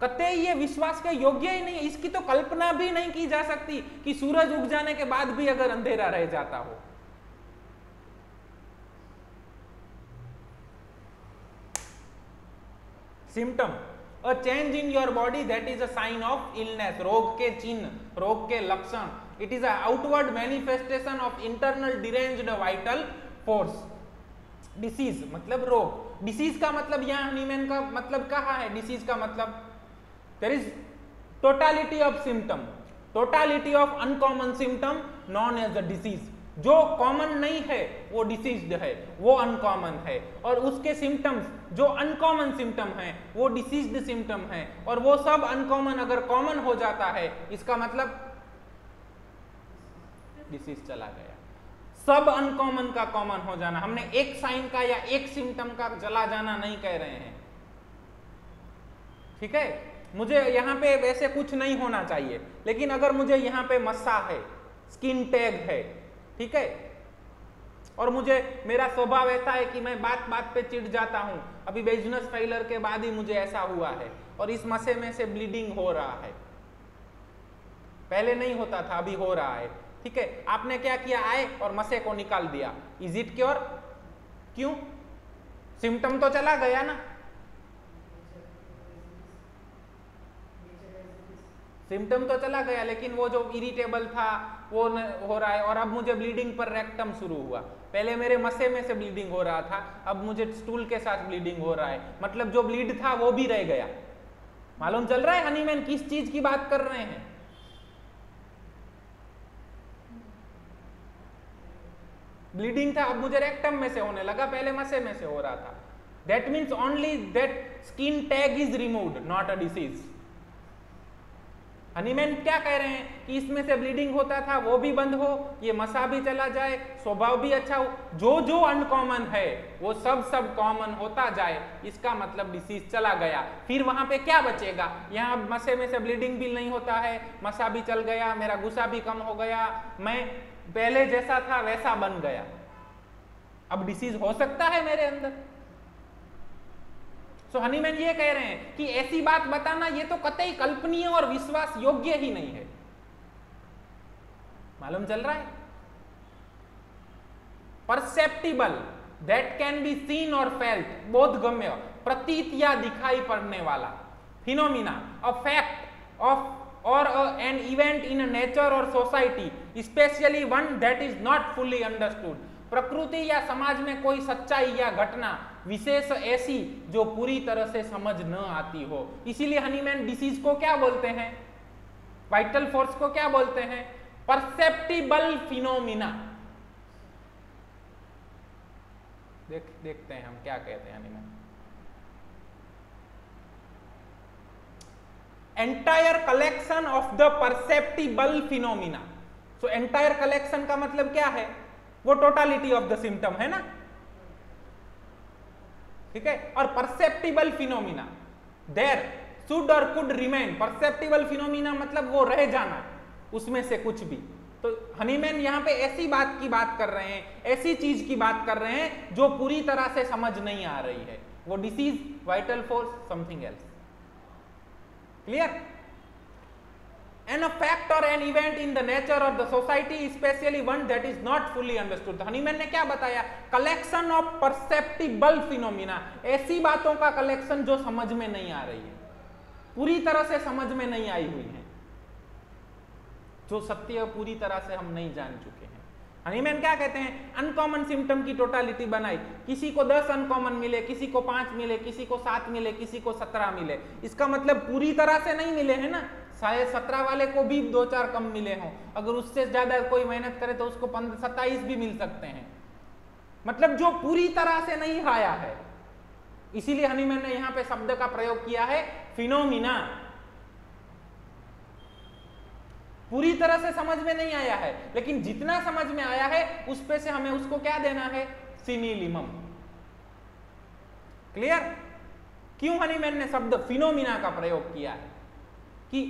कतई ये विश्वास के योग्य ही नहीं है. इसकी तो कल्पना भी नहीं की जा सकती कि सूरज उग जाने के बाद भी अगर अंधेरा रह जाता हो. Symptom, a change in your body that is a sign of illness. रोग के चिन्ह, रोग के लक्षण, it is outward manifestation of internal deranged vital force. Disease मतलब रोग, डिसीज का मतलब यहाँ हनीमैन का मतलब कहा है, डिसीज का मतलब there is totality of symptom, totality of uncommon symptom known as the disease. जो कॉमन नहीं है वो डिसीज्ड है, वो अनकॉमन है, और उसके सिम्टम्स जो अनकॉमन सिम्टम है वो डिसीज्ड सिम्टम है, और वो सब अनकॉमन अगर कॉमन हो जाता है इसका मतलब डिसीज चला गया। सब अनकॉमन का कॉमन हो जाना, हमने एक साइन का या एक सिम्टम का चला जाना नहीं कह रहे हैं, ठीक है। मुझे यहाँ पे वैसे कुछ नहीं होना चाहिए, लेकिन अगर मुझे यहाँ पे मस्सा है, स्किन टैग है, ठीक है, और मुझे मेरा स्वभाव ऐसा है कि मैं बात बात पे चिढ़ जाता हूं, अभी बिजनेस फेलियर के बाद ही मुझे ऐसा हुआ है और इस मसे में से ब्लीडिंग हो रहा है, पहले नहीं होता था अभी हो रहा है, ठीक है। आपने क्या किया, आए और मसे को निकाल दिया, इज इट क्योर? क्यों? सिम्टम तो चला गया ना, सिम्टम तो चला गया, लेकिन वो जो इरिटेबल था वो हो रहा है, और अब मुझे ब्लीडिंग पर रेक्टम शुरू हुआ। पहले मेरे मसे में से ब्लीडिंग हो रहा था, अब मुझे स्टूल के साथ ब्लीडिंग हो रहा है, मतलब जो ब्लीड था वो भी रह गया। मालूम चल रहा है हनीमैन किस चीज की बात कर रहे हैं? ब्लीडिंग था, अब मुझे रेक्टम में से होने लगा, पहले मसे में से हो रहा था। That means only that skin tag is removed, not a disease. Hahnemann क्या कह रहे हैं कि इसमें से ब्लीडिंग होता था वो भी बंद हो, ये मसा भी चला जाए, स्वभाव भी अच्छा हो, जो जो अनकॉमन है वो सब कॉमन होता जाए, इसका मतलब डिसीज चला गया। फिर वहां पे क्या बचेगा? यहाँ मसे में से ब्लीडिंग भी नहीं होता है, मसा भी चल गया, मेरा गुस्सा भी कम हो गया, मैं पहले जैसा था वैसा बन गया। अब डिसीज हो सकता है मेरे अंदर? सो हनीमैन ये कह रहे हैं कि ऐसी बात बताना ये तो कतई कल्पनीय और विश्वास योग्य ही नहीं है। मालूम चल रहा है? Perceptible, that can be seen और फेल्ट, बोधगम्य, प्रतीत या दिखाई पड़ने वाला, फिनोमिना, अ फैक्ट ऑफ और एन इवेंट इन नेचर और society, specially one that is not fully understood. प्रकृति या समाज में कोई सच्चाई या घटना विशेष ऐसी जो पूरी तरह से समझ न आती हो। इसीलिए हनीमैन डिसीज को क्या बोलते हैं? वाइटल फोर्स को क्या बोलते हैं? Perceptible phenomena. देखते हैं हम क्या कहते हैं Hahnemann. Entire collection of the perceptible phenomena. So entire collection का मतलब क्या है? वो टोटालिटी ऑफ द सिम्टम है ना, ठीक है। और परसेप्टिबल फिनोमिना, देयर शुड और कुड रिमेन। परसेप्टिबल फिनोमिना मतलब वो रह जाना, उसमें से कुछ भी। तो हनीमैन यहां पे ऐसी बात की बात कर रहे हैं, ऐसी चीज की बात कर रहे हैं जो पूरी तरह से समझ नहीं आ रही है। वो disease, vital force, something else. Clear? And a fact or an event in the nature of the society, especially one that is not fully understood. तो हनीमैन ने क्या बताया? कलेक्शन ऑफ परसेप्टिबल फिनोमिना, ऐसी बातों का कलेक्शन जो समझ में नहीं आ रही है, पूरी तरह से समझ में नहीं आई हुई है, जो सत्य पूरी तरह से हम नहीं जान चुके हैं। हनीमैन क्या कहते हैं? अनकॉमन सिम्टम की टोटालिटी बनाई, किसी को 10 अनकॉमन मिले, किसी को 5 मिले, किसी को 7 मिले, किसी को 17 मिले। इसका मतलब पूरी तरह से नहीं मिले हैं ना, शायद 17 वाले को भी 2-4 कम मिले हों, अगर उससे ज्यादा कोई मेहनत करे तो उसको 27 भी मिल सकते हैं, मतलब जो पूरी तरह से नहीं आया है। इसीलिए हनीमैन ने यहां पे शब्द का प्रयोग किया है फिनोमिना। पूरी तरह से समझ में नहीं आया है, लेकिन जितना समझ में आया है उस पे से हमें उसको क्या देना है? सिमिलिमम। क्लियर? क्यों हनीमैन ने शब्द फिनोमिना का प्रयोग किया है? कि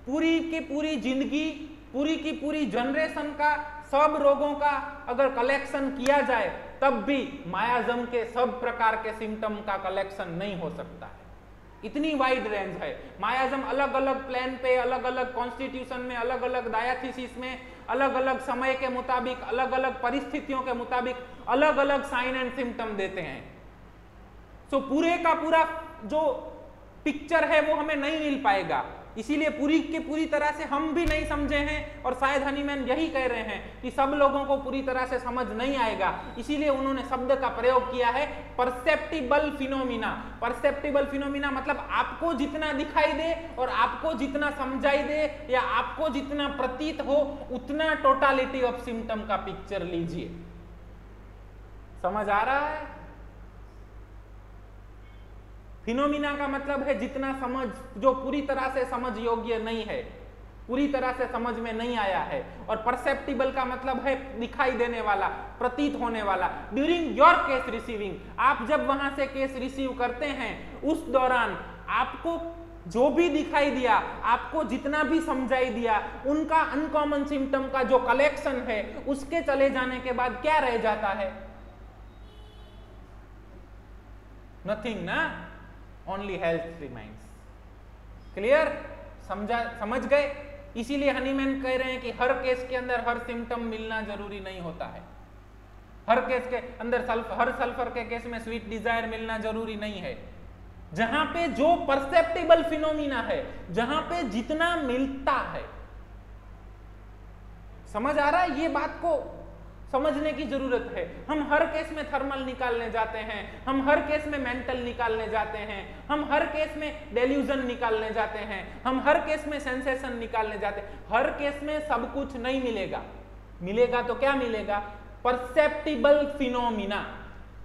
पूरी की पूरी जिंदगी, पूरी की पूरी जनरेशन का, सब रोगों का अगर कलेक्शन किया जाए तब भी मायाजम के सब प्रकार के सिम्टम का कलेक्शन नहीं हो सकता है। इतनी वाइड रेंज है। मायाजम अलग अलग प्लान पे, अलग अलग कॉन्स्टिट्यूशन में, अलग अलग डायथीसिस में, अलग अलग समय के मुताबिक, अलग अलग परिस्थितियों के मुताबिक अलग अलग साइन एंड सिम्टम देते हैं। सो पूरे का पूरा जो पिक्चर है वो हमें नहीं मिल पाएगा। इसीलिए पूरी के पूरी तरह से हम भी नहीं समझे हैं, और शायद हनीमैन यही कह रहे हैं कि सब लोगों को पूरी तरह से समझ नहीं आएगा, इसीलिए उन्होंने शब्द का प्रयोग किया है परसेप्टिबल फिनोमिना। परसेप्टिबल फिनोमिना मतलब आपको जितना दिखाई दे और आपको जितना समझाई दे या आपको जितना प्रतीत हो उतना टोटालिटी ऑफ सिम्टम का पिक्चर लीजिए। समझ आ रहा है? फिनोमिना का मतलब है जितना समझ, जो पूरी तरह से समझ योग्य नहीं है, पूरी तरह से समझ में नहीं आया है। और परसेप्टिबल का मतलब है दिखाई देने वाला, प्रतीत होने वाला। ड्यूरिंग योर केस रिसीविंग, आप जब वहां से केस रिसीव करते हैं उस दौरान आपको जो भी दिखाई दिया, आपको जितना भी समझाई दिया, उनका अनकॉमन सिम्टम का जो कलेक्शन है उसके चले जाने के बाद क्या रह जाता है? नथिंग ना, ओनली हेल्थ रिमाइंस। क्लियर? समझ गए? इसीलिए हनीमैन कह रहे हैं कि हर केस के अंदर हर सिम्टम मिलना जरूरी नहीं होता है। हर केस के अंदर हर सल्फर के केस में स्वीट डिजायर मिलना जरूरी नहीं है। जहां पे जो परसेप्टिबल फिनोमिना है, जहां पे जितना मिलता है, समझ आ रहा है? ये बात को समझने की जरूरत है। हम हर केस में थर्मल निकालने जाते हैं, हम हर केस में मेंटल निकालने जाते हैं, हम हर केस में डेल्यूजन निकालने जाते हैं, हम हर केस में सेंसेशन निकालने जाते हैं। हर केस में सब कुछ नहीं मिलेगा। मिलेगा तो क्या मिलेगा? Perceptible phenomena.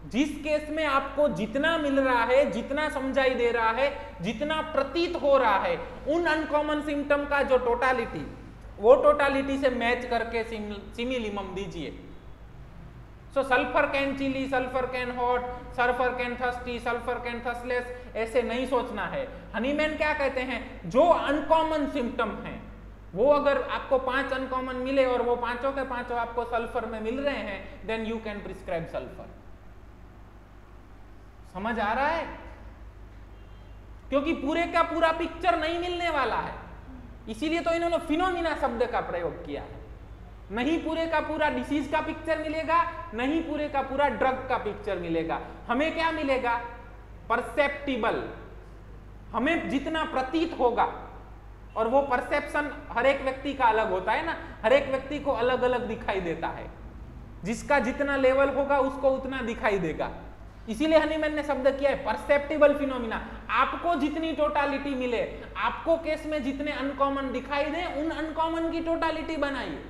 जिस केस में आपको जितना मिल रहा है, जितना समझाई दे रहा है, जितना प्रतीत हो रहा है, उन अनकॉमन सिम्टम का जो टोटालिटी, वो टोटालिटी से मैच करके सिमिलिमम दीजिए। So sulphur can chilly, sulphur can hot, sulphur can thirsty, sulphur can thirstless, ऐसे नहीं सोचना है। हनीमैन क्या कहते हैं? जो अनकॉमन सिम्टम है वो अगर आपको 5 अनकॉमन मिले और वो पांचों के पांचों आपको सल्फर में मिल रहे हैं, then you can prescribe sulphur. समझ आ रहा है? क्योंकि पूरे का पूरा पिक्चर नहीं मिलने वाला है, इसीलिए तो इन्होंने फिनोमिना शब्द का प्रयोग किया है। नहीं पूरे का पूरा डिसीज का पिक्चर मिलेगा, नहीं पूरे का पूरा ड्रग का पिक्चर मिलेगा। हमें क्या मिलेगा? परसेप्टिबल। हमें जितना प्रतीत होगा, और वो परसेप्शन हर एक व्यक्ति का अलग होता है ना, हर एक व्यक्ति को अलग अलग दिखाई देता है। जिसका जितना लेवल होगा उसको उतना दिखाई देगा। इसीलिए हनीमैन ने शब्द किया है परसेप्टिबल फिनोमिना। आपको जितनी टोटालिटी मिले, आपको केस में जितने अनकॉमन दिखाई दे, उन अनकॉमन की टोटालिटी बनाइए।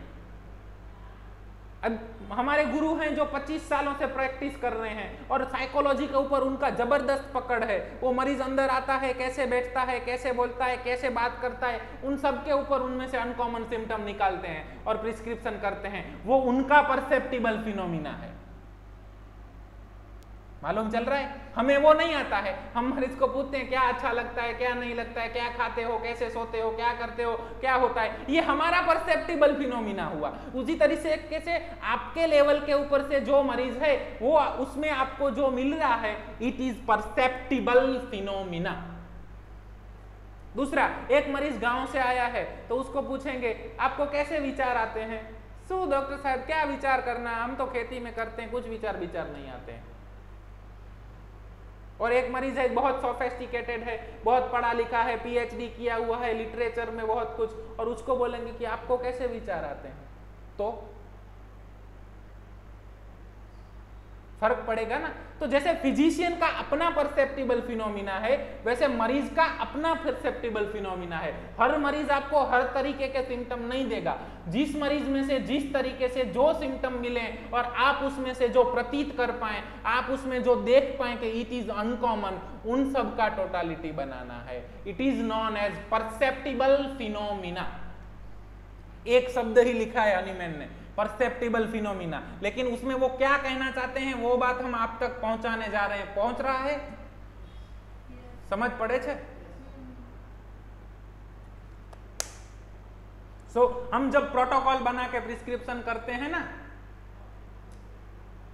अब हमारे गुरु हैं जो 25 सालों से प्रैक्टिस कर रहे हैं और साइकोलॉजी के ऊपर उनका जबरदस्त पकड़ है। वो मरीज अंदर आता है, कैसे बैठता है, कैसे बोलता है, कैसे बात करता है, उन सब के ऊपर उनमें से अनकॉमन सिम्टम निकालते हैं और प्रिस्क्रिप्शन करते हैं। वो उनका परसेप्टिबल फिनोमिना है। मालूम चल रहा है? हमें वो नहीं आता है। हम मरीज को पूछते हैं क्या अच्छा लगता है, क्या नहीं लगता है, क्या खाते हो, कैसे सोते हो, क्या करते हो, क्या होता है। ये हमारा परसेप्टिबल फिनोमिना हुआ। उसी तरीके से आपके लेवल के ऊपर से जो मरीज है वो उसमें आपको जो मिल रहा है, इट इज परसेप्टिबल फिनोमिना। दूसरा, एक मरीज गांव से आया है तो उसको पूछेंगे आपको कैसे विचार आते हैं? सो डॉक्टर साहब क्या विचार करना, हम तो खेती में करते हैं, कुछ विचार नहीं आते हैं। और एक मरीज है बहुत सोफिस्टिकेटेड है, बहुत पढ़ा लिखा है, पीएचडी किया हुआ है लिटरेचर में बहुत कुछ, और उसको बोलेंगे कि आपको कैसे विचार आते हैं, तो फर्क पड़ेगा ना। तो जैसे फिजिशियन का अपना परसेप्टिबल फिनोमिना है, वैसे मरीज का अपना परसेप्टिबल फिनोमिना है। हर मरीज आपको हर तरीके के सिम्टम नहीं देगा। जिस मरीज में से जिस तरीके से जो सिम्टम मिले और आप उसमें से जो प्रतीत कर पाए, आप उसमें जो देख पाए कि इट इज अनकॉमन, उन सब का टोटालिटी बनाना है। It is known as perceptible phenomena. एक शब्द ही लिखा है हनीमैन ने, परसेप्टिबल फिनोमिना, लेकिन उसमें वो क्या कहना चाहते हैं वो बात हम आप तक पहुंचाने जा रहे हैं। पहुंच रहा है? समझ पड़े छे? सो हम जब प्रोटोकॉल बना के प्रिस्क्रिप्शन करते हैं ना,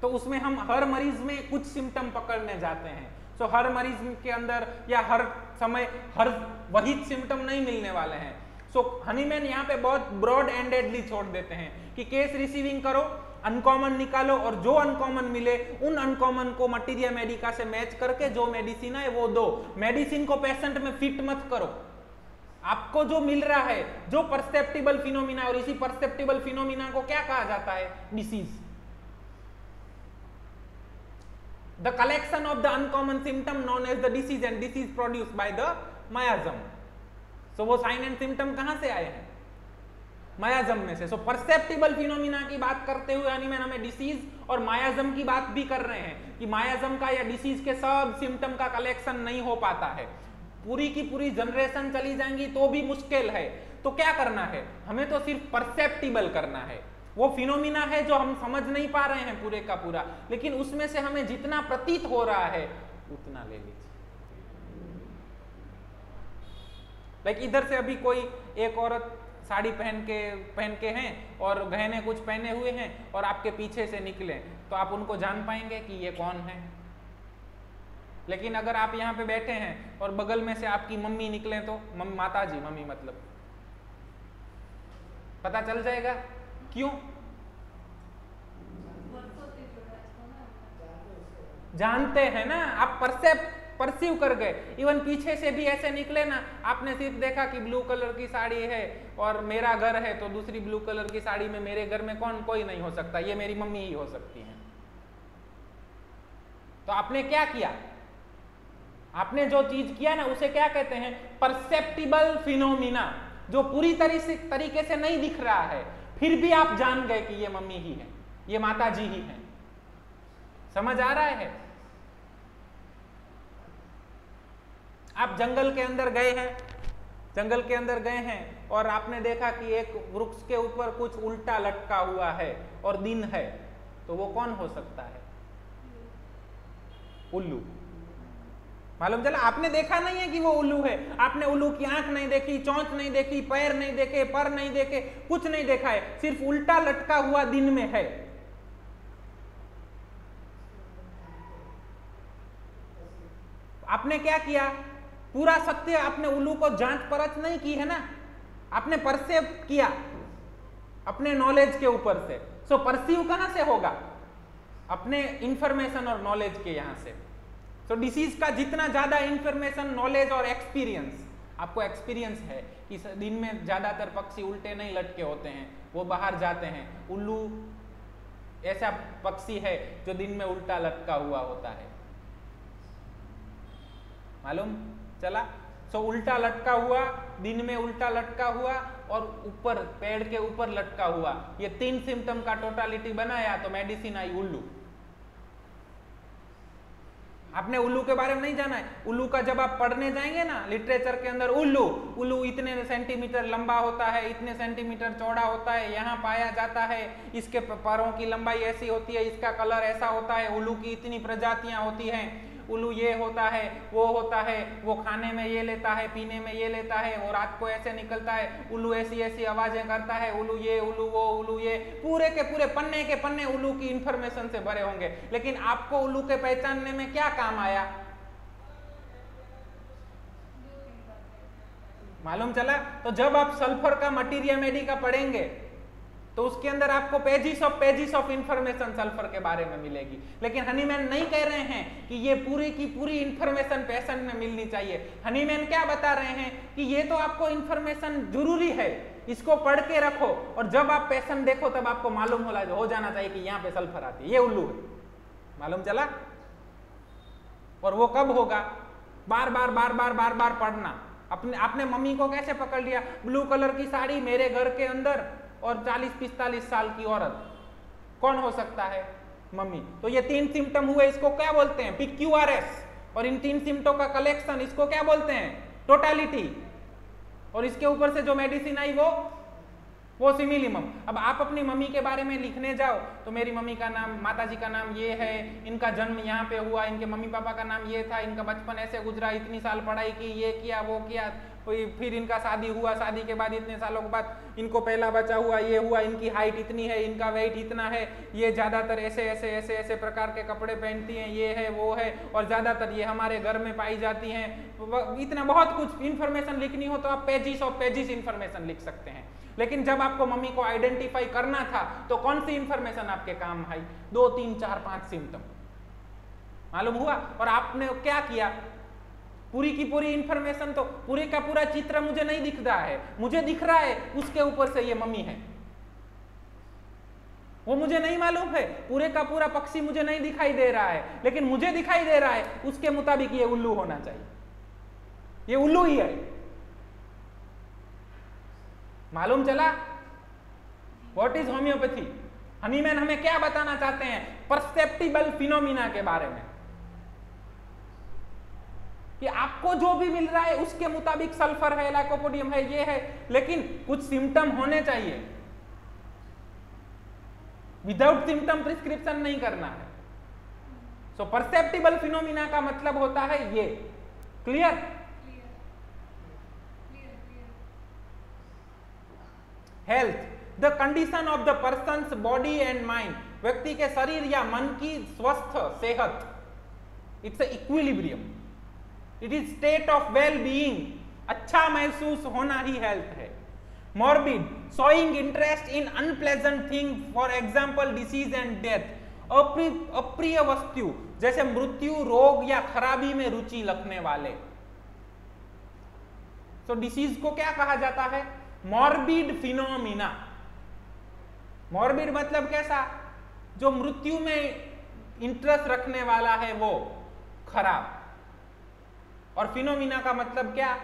तो उसमें हम हर मरीज में कुछ सिम्टम पकड़ने जाते हैं। सो हर मरीज के अंदर या हर समय हर वही सिम्टम नहीं मिलने वाले हैं। सो हनीमैन यहाँ पे बहुत ब्रॉड एंडेडली छोड़ देते हैं कि केस रिसीविंग करो, अनकॉमन निकालो, और जो अनकॉमन मिले उन अनकॉमन को मटीरिया मेडिका से मैच करके जो मेडिसिन है वो दो। मेडिसिन को पेशेंट में फिट मत करो। आपको जो मिल रहा है, जो परसेप्टिबल फिनोमिना, और इसी परसेप्टिबल फिनोमिना को क्या कहा जाता है? Disease. The collection of the uncommon symptom known as the disease, and this is produced by the miasm. So वो साइन एंड सिम्टम कहां से आए हैं? मायाजम में से। सो परसेप्टिबल फिनोमिना की बात करते हुए हनीमैन हमें डिसीज और मायाजम की बात भी कर रहे हैं कि मायाजम का या डिसीज के सब सिम्टम का कलेक्शन नहीं हो पाता है, पूरी की पूरी जनरेशन चली जाएंगी तो भी मुश्किल है। तो क्या करना है? हमें तो सिर्फ परसेप्टिबल करना है। वो फिनोमिना है जो हम समझ नहीं पा रहे हैं पूरे का पूरा, लेकिन उसमें से हमें जितना प्रतीत हो रहा है उतना ले लीजिए। लाइक इधर से अभी कोई एक औरत साड़ी पहन के हैं और गहने कुछ पहने हुए हैं और आपके पीछे से निकले, तो आप उनको जान पाएंगे कि ये कौन है। लेकिन अगर आप यहाँ पे बैठे हैं और बगल में से आपकी मम्मी निकले तो माता जी, मम्मी मतलब, पता चल जाएगा। क्यों? जानते हैं ना, आप परसीव कर गए। इवन पीछे से भी ऐसे निकले ना, आपने सिर्फ देखा कि ब्लू कलर की साड़ी है और मेरा घर है, तो दूसरी ब्लू कलर की साड़ी में मेरे घर में कोई नहीं हो सकता, ये मेरी मम्मी ही हो सकती है। तो आपने क्या किया? आपने जो चीज किया ना उसे क्या कहते हैं? परसेप्टिबल फिनोमिना, जो पूरी तरीके से नहीं दिख रहा है, फिर भी आप जान गए कि ये मम्मी ही है, ये माता जी ही है। समझ आ रहा है? आप जंगल के अंदर गए हैं और आपने देखा कि एक वृक्ष के ऊपर कुछ उल्टा लटका हुआ है और दिन है, तो वो कौन हो सकता है? उल्लू। मालूम चला? आपने देखा नहीं है कि वो उल्लू है, आपने उल्लू की आंख नहीं देखी, चोंच नहीं देखी, पैर नहीं देखे, पर नहीं देखे, कुछ नहीं देखा है, सिर्फ उल्टा लटका हुआ दिन में है। आपने क्या किया? पूरा सत्य आपने उल्लू को जांच परख नहीं की है ना, आपने परसेप्ट किया अपने नॉलेज के ऊपर से। सो परसीव कहां से होगा? अपने इंफॉर्मेशन और नॉलेज के यहां से। सो डिसीज का जितना ज्यादा इंफॉर्मेशन, नॉलेज और एक्सपीरियंस, आपको एक्सपीरियंस है कि दिन में ज्यादातर पक्षी उल्टे नहीं लटके होते हैं, वो बाहर जाते हैं। उल्लू ऐसा पक्षी है जो दिन में उल्टा लटका हुआ होता है। मालूम चला? सो उल्टा लटका हुआ, दिन में उल्टा लटका हुआ और ऊपर पेड़ के ऊपर लटका हुआ, ये 3 सिम्टम का टोटालिटी बनाया तो मेडिसिन आई उल्लू। आपने उल्लू के बारे में नहीं जाना है। उल्लू का जब आप पढ़ने जाएंगे ना लिटरेचर के अंदर, उल्लू इतने सेंटीमीटर लंबा होता है, इतने सेंटीमीटर चौड़ा होता है, यहाँ पाया जाता है, इसके पैरों की लंबाई ऐसी होती है, इसका कलर ऐसा होता है, उल्लू की इतनी प्रजातियां होती हैं, उल्लू ये होता है, वो होता है, वो खाने में ये लेता है, पीने में ये लेता है, और रात को ऐसे निकलता है, उल्लू ऐसी ऐसी आवाजें करता है, उल्लू ये, उल्लू वो, उल्लू ये, पूरे के पूरे पन्ने के पन्ने उल्लू की इंफॉर्मेशन से भरे होंगे। लेकिन आपको उल्लू के पहचानने में क्या काम आया? मालूम चला? तो जब आप सल्फर का मटीरिया मेडी का पढ़ेंगे तो उसके अंदर आपको पेजिस ऑफ इंफॉर्मेशन सल्फर के बारे में मिलेगी। लेकिन हनीमैन नहीं कह रहे हैं कि ये पूरी की पूरी इंफॉर्मेशन पेशेंट में मिलनी चाहिए। हनीमैन क्या बता रहे हैं कि ये तो आपको इंफॉर्मेशन जरूरी है, इसको पढ़ के रखो, और जब आप पेशेंट देखो तब आपको मालूम हो जाना चाहिए कि यहाँ पे सल्फर आती है, ये उल्लू है। मालूम चला? और वो कब होगा? बार बार पढ़ना। आपने मम्मी को कैसे पकड़ लिया? ब्लू कलर की साड़ी, मेरे घर के अंदर, और 40-45 साल की औरत, कौन हो सकता है? मम्मी। तो ये 3 सिम्टम हुए, इसको क्या बोलते हैं? PQRS। और इन 3 सिम्टम का कलेक्शन, इसको क्या बोलते हैं? टोटालिटी। और इसके ऊपर से जो मेडिसिन आई वो सिमिलिमम। अब आप अपनी मम्मी के बारे में लिखने जाओ तो मेरी मम्मी का नाम, माता जी का नाम ये है, इनका जन्म यहाँ पे हुआ, इनके मम्मी पापा का नाम ये था, इनका बचपन ऐसे गुजरा, इतनी साल पढ़ाई की, ये किया, वो किया, फिर इनका शादी हुआ, शादी के बाद इतने सालों के बाद इनको पहला बच्चा हुआ, ये हुआ, इनकी हाइट इतनी है, इनका वेट इतना है, ये ज्यादातर ऐसे प्रकार के कपड़े पहनती हैं, ये है, वो है, और ज्यादातर ये हमारे घर में पाई जाती हैं। इतना बहुत कुछ इंफॉर्मेशन लिखनी हो तो आप पेजिस इंफॉर्मेशन लिख सकते हैं। लेकिन जब आपको मम्मी को आइडेंटिफाई करना था तो कौन सी इंफॉर्मेशन आपके काम आई? 2, 3, 4, 5 सिम्टम। मालूम हुआ? और आपने क्या किया? पूरी की पूरी इंफॉर्मेशन तो, पूरे का पूरा चित्र मुझे नहीं दिख रहा है, मुझे दिख रहा है उसके ऊपर से ये मम्मी है, वो मुझे नहीं मालूम है, पूरे का पूरा पक्षी मुझे नहीं दिखाई दे रहा है, लेकिन मुझे दिखाई दे रहा है उसके मुताबिक ये उल्लू होना चाहिए, ये उल्लू ही है। मालूम चला व्हाट इज होम्योपैथी? हनीमैन हमें क्या बताना चाहते हैं परसेप्टिबल फिनोमिना के बारे में, कि आपको जो भी मिल रहा है उसके मुताबिक सल्फर है, लाइकोपोडियम है, ये है, लेकिन कुछ सिम्टम होने चाहिए। विदाउट सिम्टम प्रिस्क्रिप्शन नहीं करना है। सो परसेप्टिबल फिनोमिना का मतलब होता है ये। Clear? Health, the condition of the persons body and mind, व्यक्ति के शरीर या मन की स्वस्थ सेहत, it's equilibrium, it is state of well being, अच्छा महसूस होना ही हेल्थ है। Morbid, showing interest in unpleasant thing, for example disease and death, अप्रिय वस्तु जैसे मृत्यु, रोग या खराबी में रुचि रखने वाले। तो डिसीज को क्या कहा जाता है? Morbid phenomena. मॉर्बिड मतलब कैसा? जो मृत्यु में इंटरेस्ट रखने वाला है वो खराब, और फिनोमिना का मतलब क्या?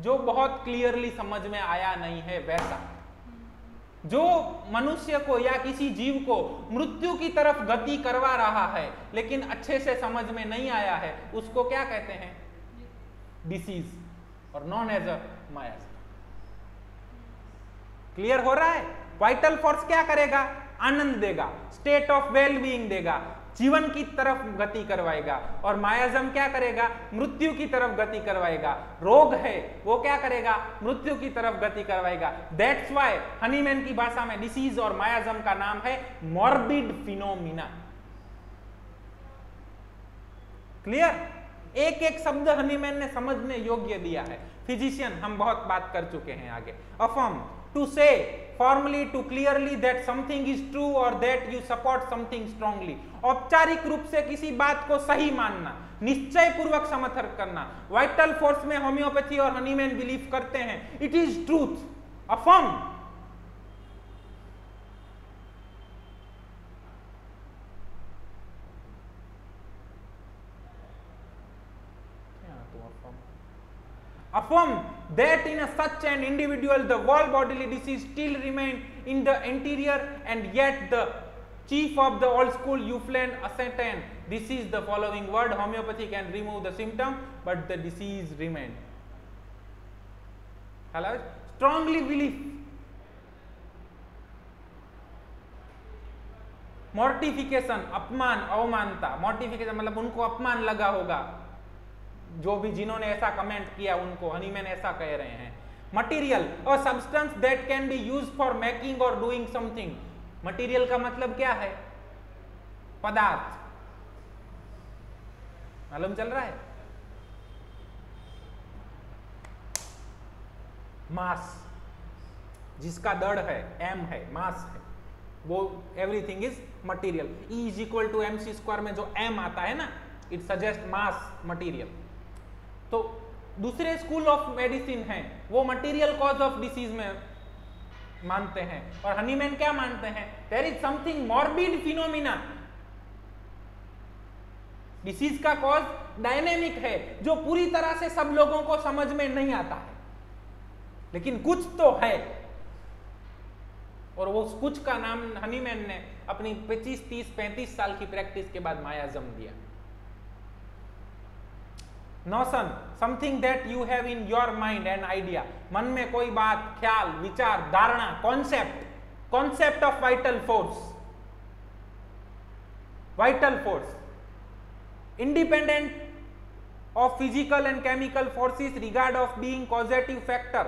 जो बहुत क्लियरली समझ में आया नहीं है वैसा। जो मनुष्य को या किसी जीव को मृत्यु की तरफ गति करवा रहा है लेकिन अच्छे से समझ में नहीं आया है, उसको क्या कहते हैं? डिसीज, और नॉन एज अ मायास। क्लियर हो रहा है? वाइटल फोर्स क्या करेगा? आनंद देगा, स्टेट ऑफ वेल बीइंग देगा, जीवन की तरफ गति करवाएगा। और मायाजम क्या करेगा? मृत्यु की तरफ गति करवाएगा। रोग है वो क्या करेगा? मृत्यु की तरफ गति करवाएगा। दैट्स व्हाई हनीमैन की भाषा में डिसीज और मायाजम का नाम है मॉर्बिड फिनोमिना। क्लियर? एक एक शब्द हनीमैन ने समझने योग्य दिया है। फिजिशियन हम बहुत बात कर चुके हैं आगे। Affirm, to say formally, to clearly that something is true or that you support something strongly, औपचारिक रूप से किसी बात को सही मानना, निश्चय पूर्वक समर्थन करना। वाइटल फोर्स में होम्योपैथी और हनीमैन बिलीव करते हैं it is truth. Affirm, affirm that in a such an individual the whole bodily disease still remain in the anterior, and yet the chief of the old school Eufland ascertained this is the following word: homeopathy can remove the symptom but the disease remain. Hello? Strongly believe. Mortification, अपमान, अवमानता। Mortification मतलब उनको अपमान लगा होगा, जो भी जिन्होंने ऐसा कमेंट किया उनको हनीमैन ऐसा कह रहे हैं। Material, a substance that can be used for making और डूइंग समथिंग। मटीरियल का मतलब क्या है? पदार्थ। मालूम चल रहा है? मास, जिसका दड़ है, एम है, मास है, वो everything is material. E is equal to mc square में जो m आता है ना, इट सजेस्ट मास मटीरियल। तो दूसरे स्कूल ऑफ मेडिसिन हैं वो मटीरियल कॉज ऑफ डिसीज में मानते हैं, और हनीमैन क्या मानते हैं? There is something morbid phenomena. Disease का कॉज डायनेमिक है, जो पूरी तरह से सब लोगों को समझ में नहीं आता है, लेकिन कुछ तो है, और वो कुछ का नाम हनीमैन ने अपनी 25, 30, 35 साल की प्रैक्टिस के बाद मायाजम दिया। Notion, something that you have in your mind and idea, मन में कोई बात, ख्याल, विचार, धारणा, concept, concept of vital force. Vital force independent of physical and chemical forces regard of being causative factor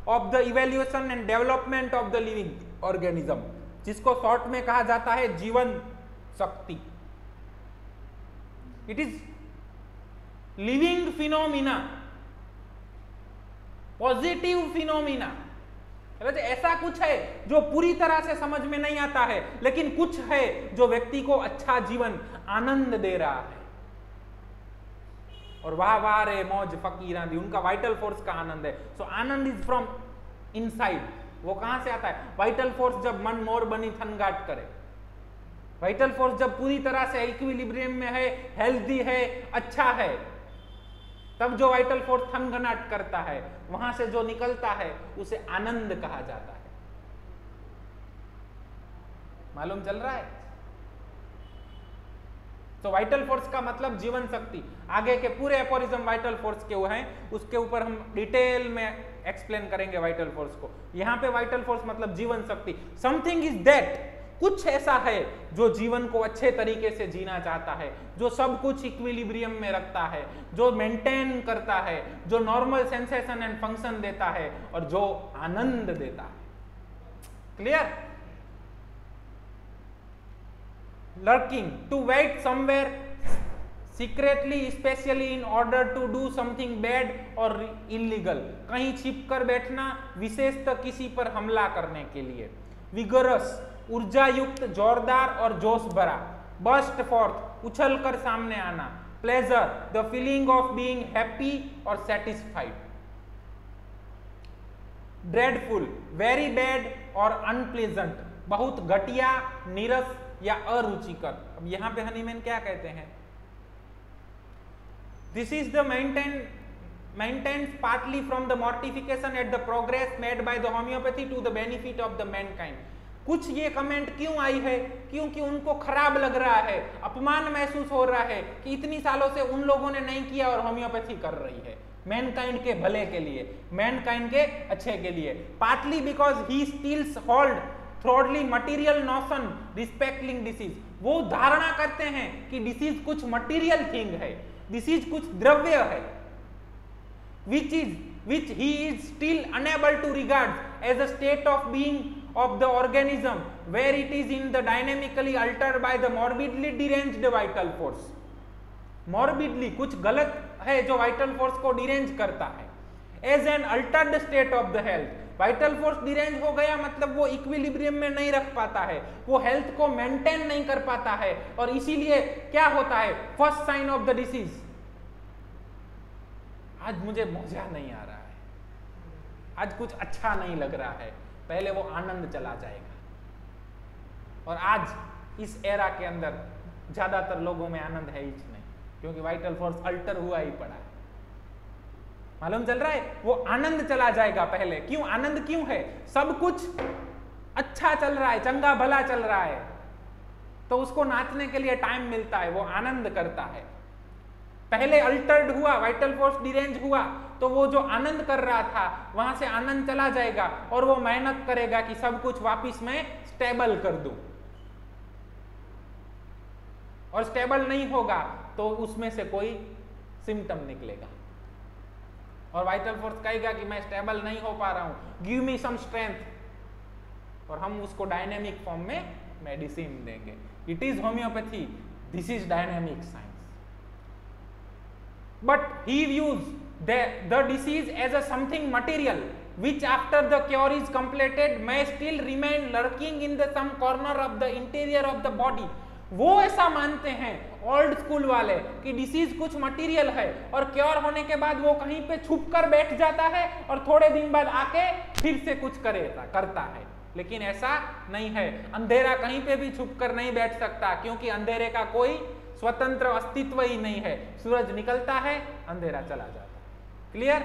of the evaluation and development of the living organism, जिसको short में कहा जाता है जीवन शक्ति। It is living phenomena, positive phenomena. ऐसा कुछ है जो पूरी तरह से समझ में नहीं आता है, लेकिन कुछ है जो व्यक्ति को अच्छा जीवन, आनंद दे रहा है। और वाह वाह रे मौज फकीरां दी, उनका वाइटल फोर्स का आनंद है। सो आनंद इज फ्रॉम इनसाइड। वो कहां से आता है? वाइटल फोर्स जब मन मोर बनी थनगाट करे, वाइटल फोर्स जब पूरी तरह से इक्विलिब्रियम में है, हेल्दी है, अच्छा है, तब जो वाइटल फोर्स थनगनाट करता है, वहां से जो निकलता है उसे आनंद कहा जाता है। मालूम चल रहा है? तो वाइटल फोर्स का मतलब जीवन शक्ति। आगे के पूरे एपोरिज्म वाइटल फोर्स के वो हैं, उसके ऊपर हम डिटेल में एक्सप्लेन करेंगे वाइटल फोर्स को। यहां पे वाइटल फोर्स मतलब जीवन शक्ति। समथिंग इज दैट, कुछ ऐसा है जो जीवन को अच्छे तरीके से जीना चाहता है, जो सब कुछ इक्विलिब्रियम में रखता है, जो मेंटेन करता है, जो नॉर्मल सेंसेशन एंड फंक्शन देता है और जो आनंद देता है। Clear? Lurking, to wait somewhere secretly specially in order to do something bad or illegal, कहीं छिप कर बैठना विशेषतः किसी पर हमला करने के लिए। विगरस, ऊर्जा युक्त, जोरदार और जोश भरा। बर्स्ट फॉर्थ, उछल कर सामने आना। Pleasure, the feeling of being happy और सेटिस्फाइड। ड्रेडफुल, वेरी बैड और अनप्लेजेंट, बहुत घटिया, नीरस या अरुचिकर। अब यहां पे हनीमैन क्या कहते हैं? This is the maintains partly from the mortification at the progress made by the homeopathy to the benefit of the mankind। कुछ ये कमेंट क्यों आई है? क्योंकि उनको खराब लग रहा है, अपमान महसूस हो रहा है कि इतनी सालों से उन लोगों ने नहीं किया और होम्योपैथी कर रही है, मैनकाइंड के भले के लिए, मैनकाइंड के अच्छे के लिए। Partly because he stills hold thoroughly material notion respecting disease. वो धारणा करते हैं कि डिसीज कुछ मटीरियल थिंग है, डिसीज कुछ द्रव्य है, which he is still unable to regard as a state of being of the organism where it is in the dynamically altered by the morbidly deranged vital force। morbidly कुछ गलत है जो vital force को derange करता है। as an altered state of the health, vital force derange हो गया मतलब वो इक्विलिब्रियम में नहीं रख पाता है, वो हेल्थ को मेंटेन नहीं कर पाता है, और इसीलिए क्या होता है? First sign of the disease. आज मुझे मजा नहीं आ रहा है, आज कुछ अच्छा नहीं लग रहा है, पहले वो आनंद चला जाएगा। और आज इस एरा के अंदर ज्यादातर लोगों में आनंद है ही नहीं, क्योंकि वाइटल फोर्स अल्टर हुआ ही पड़ा है। मालूम चल रहा है? वो आनंद चला जाएगा पहले। क्यों आनंद? क्यों है? सब कुछ अच्छा चल रहा है, चंगा भला चल रहा है, तो उसको नाचने के लिए टाइम मिलता है, वो आनंद करता है। पहले अल्टर्ड हुआ, वाइटल फोर्स डिरेंज हुआ, तो वो जो आनंद कर रहा था वहां से आनंद चला जाएगा और वो मेहनत करेगा कि सब कुछ वापस मैं स्टेबल कर दूं, और स्टेबल नहीं होगा तो उसमें से कोई सिम्टम निकलेगा, और वाइटल फोर्स कहेगा कि मैं स्टेबल नहीं हो पा रहा हूं, गिव मी सम स्ट्रेंथ, और हम उसको डायनेमिक फॉर्म में मेडिसिन देंगे। It is homeopathy, this is dynamic science. But he views the disease as a something material which after the cure is completed may still remain lurking in the some corner of the interior of the body। वो ऐसा मानते हैं old school वाले कि disease कुछ material है और cure होने के बाद वो कहीं पे छुप कर बैठ जाता है और थोड़े दिन बाद आके फिर से कुछ करता है। लेकिन ऐसा नहीं है, अंधेरा कहीं पे भी छुप कर नहीं बैठ सकता, क्योंकि अंधेरे का कोई स्वतंत्र अस्तित्व ही नहीं है। सूरज निकलता है, अंधेरा चला जाता है। Clear?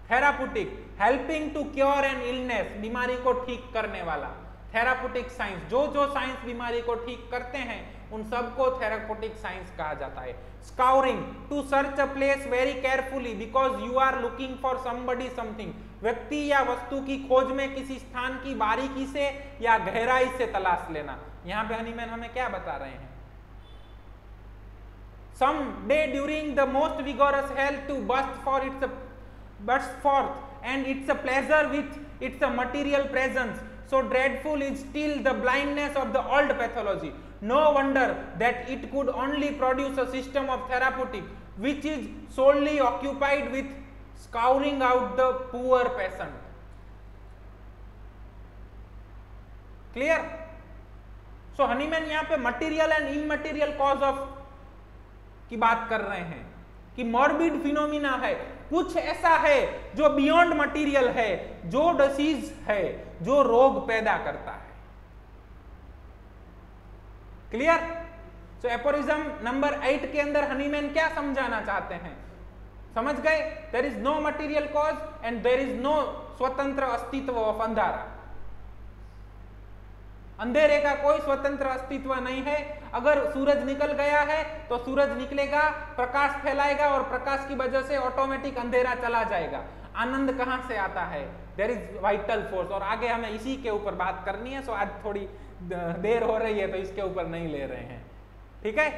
Therapeutic, helping to cure an illness, बीमारी को ठीक करने वाला। थेरापुटिक साइंस, जो साइंस बीमारी को ठीक करते हैं उन सबको थेरापुटिक साइंस कहा जाता है। Scouring, to search a place very carefully because you are looking for somebody something, व्यक्ति या वस्तु की खोज में किसी स्थान की बारीकी से या गहराई से तलाश लेना। यहां पे हनीमैन हमें क्या बता रहे हैं? Some day during the most vigorous health to burst forth, and it's a pleasure with its a material presence. So dreadful is still the blindness of the old pathology. No wonder that it could only produce a system of therapeutic which is solely occupied with scouring out the poor patient। Clear? So Hahnemann यहां पे material and immaterial cause of की बात कर रहे हैं कि morbid phenomena है, कुछ ऐसा है जो बियॉन्ड मटेरियल है, जो डिसीज है, जो रोग पैदा करता है। क्लियर? सो एपोरिज्म नंबर 8 के अंदर हनीमैन क्या समझाना चाहते हैं? समझ गए? There is no material cause and there is no स्वतंत्र अस्तित्व ऑफ अंधारा। अंधेरे का कोई स्वतंत्र अस्तित्व नहीं है। अगर सूरज निकल गया है तो सूरज निकलेगा, प्रकाश फैलाएगा और प्रकाश की वजह से ऑटोमेटिक अंधेरा चला जाएगा। आनंद कहां से आता है? There is vital force. और आगे हमें इसी के ऊपर बात करनी है, सो आज थोड़ी देर हो रही है तो इसके ऊपर नहीं ले रहे हैं। ठीक है,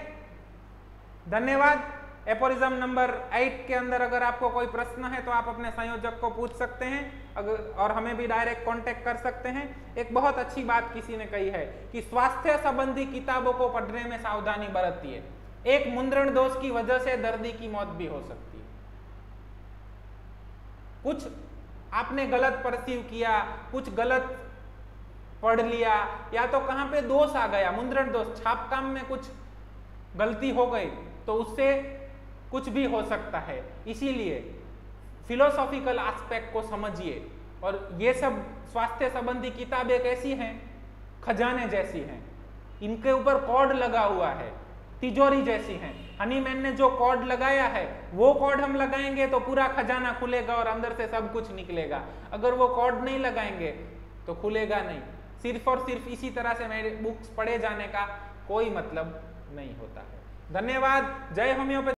धन्यवाद। एपोरिज्म नंबर 8 के अंदर अगर आपको कोई प्रश्न है तो आप अपने संयोजक को पूछ सकते हैं, अगर और हमें भी डायरेक्ट कांटेक्ट कर सकते हैं। एक बहुत अच्छी बात किसी ने कही है कि स्वास्थ्य संबंधी किताबों को पढ़ने में सावधानी बरतिए। एक मुद्रण दोष की वजह से दर्दी की मौत भी हो सकती है। कुछ आपने गलत परसीव किया, कुछ गलत पढ़ लिया, या तो कहां पे दोष आ गया, मुद्रण दोष, छाप काम में कुछ गलती हो गई, तो उससे कुछ भी हो सकता है। इसीलिए फिलोसॉफिकल एस्पेक्ट को समझिए। और ये सब स्वास्थ्य संबंधी किताबें कैसी हैं? खजाने जैसी हैं, इनके ऊपर कॉर्ड लगा हुआ है, तिजोरी जैसी हैं। हनीमैन ने जो कॉर्ड लगाया है वो कॉर्ड हम लगाएंगे तो पूरा खजाना खुलेगा और अंदर से सब कुछ निकलेगा। अगर वो कॉर्ड नहीं लगाएंगे तो खुलेगा नहीं। सिर्फ और सिर्फ इसी तरह से मेरे बुक्स पढ़े जाने का कोई मतलब नहीं होता है। धन्यवाद। जय होम्योपैथी।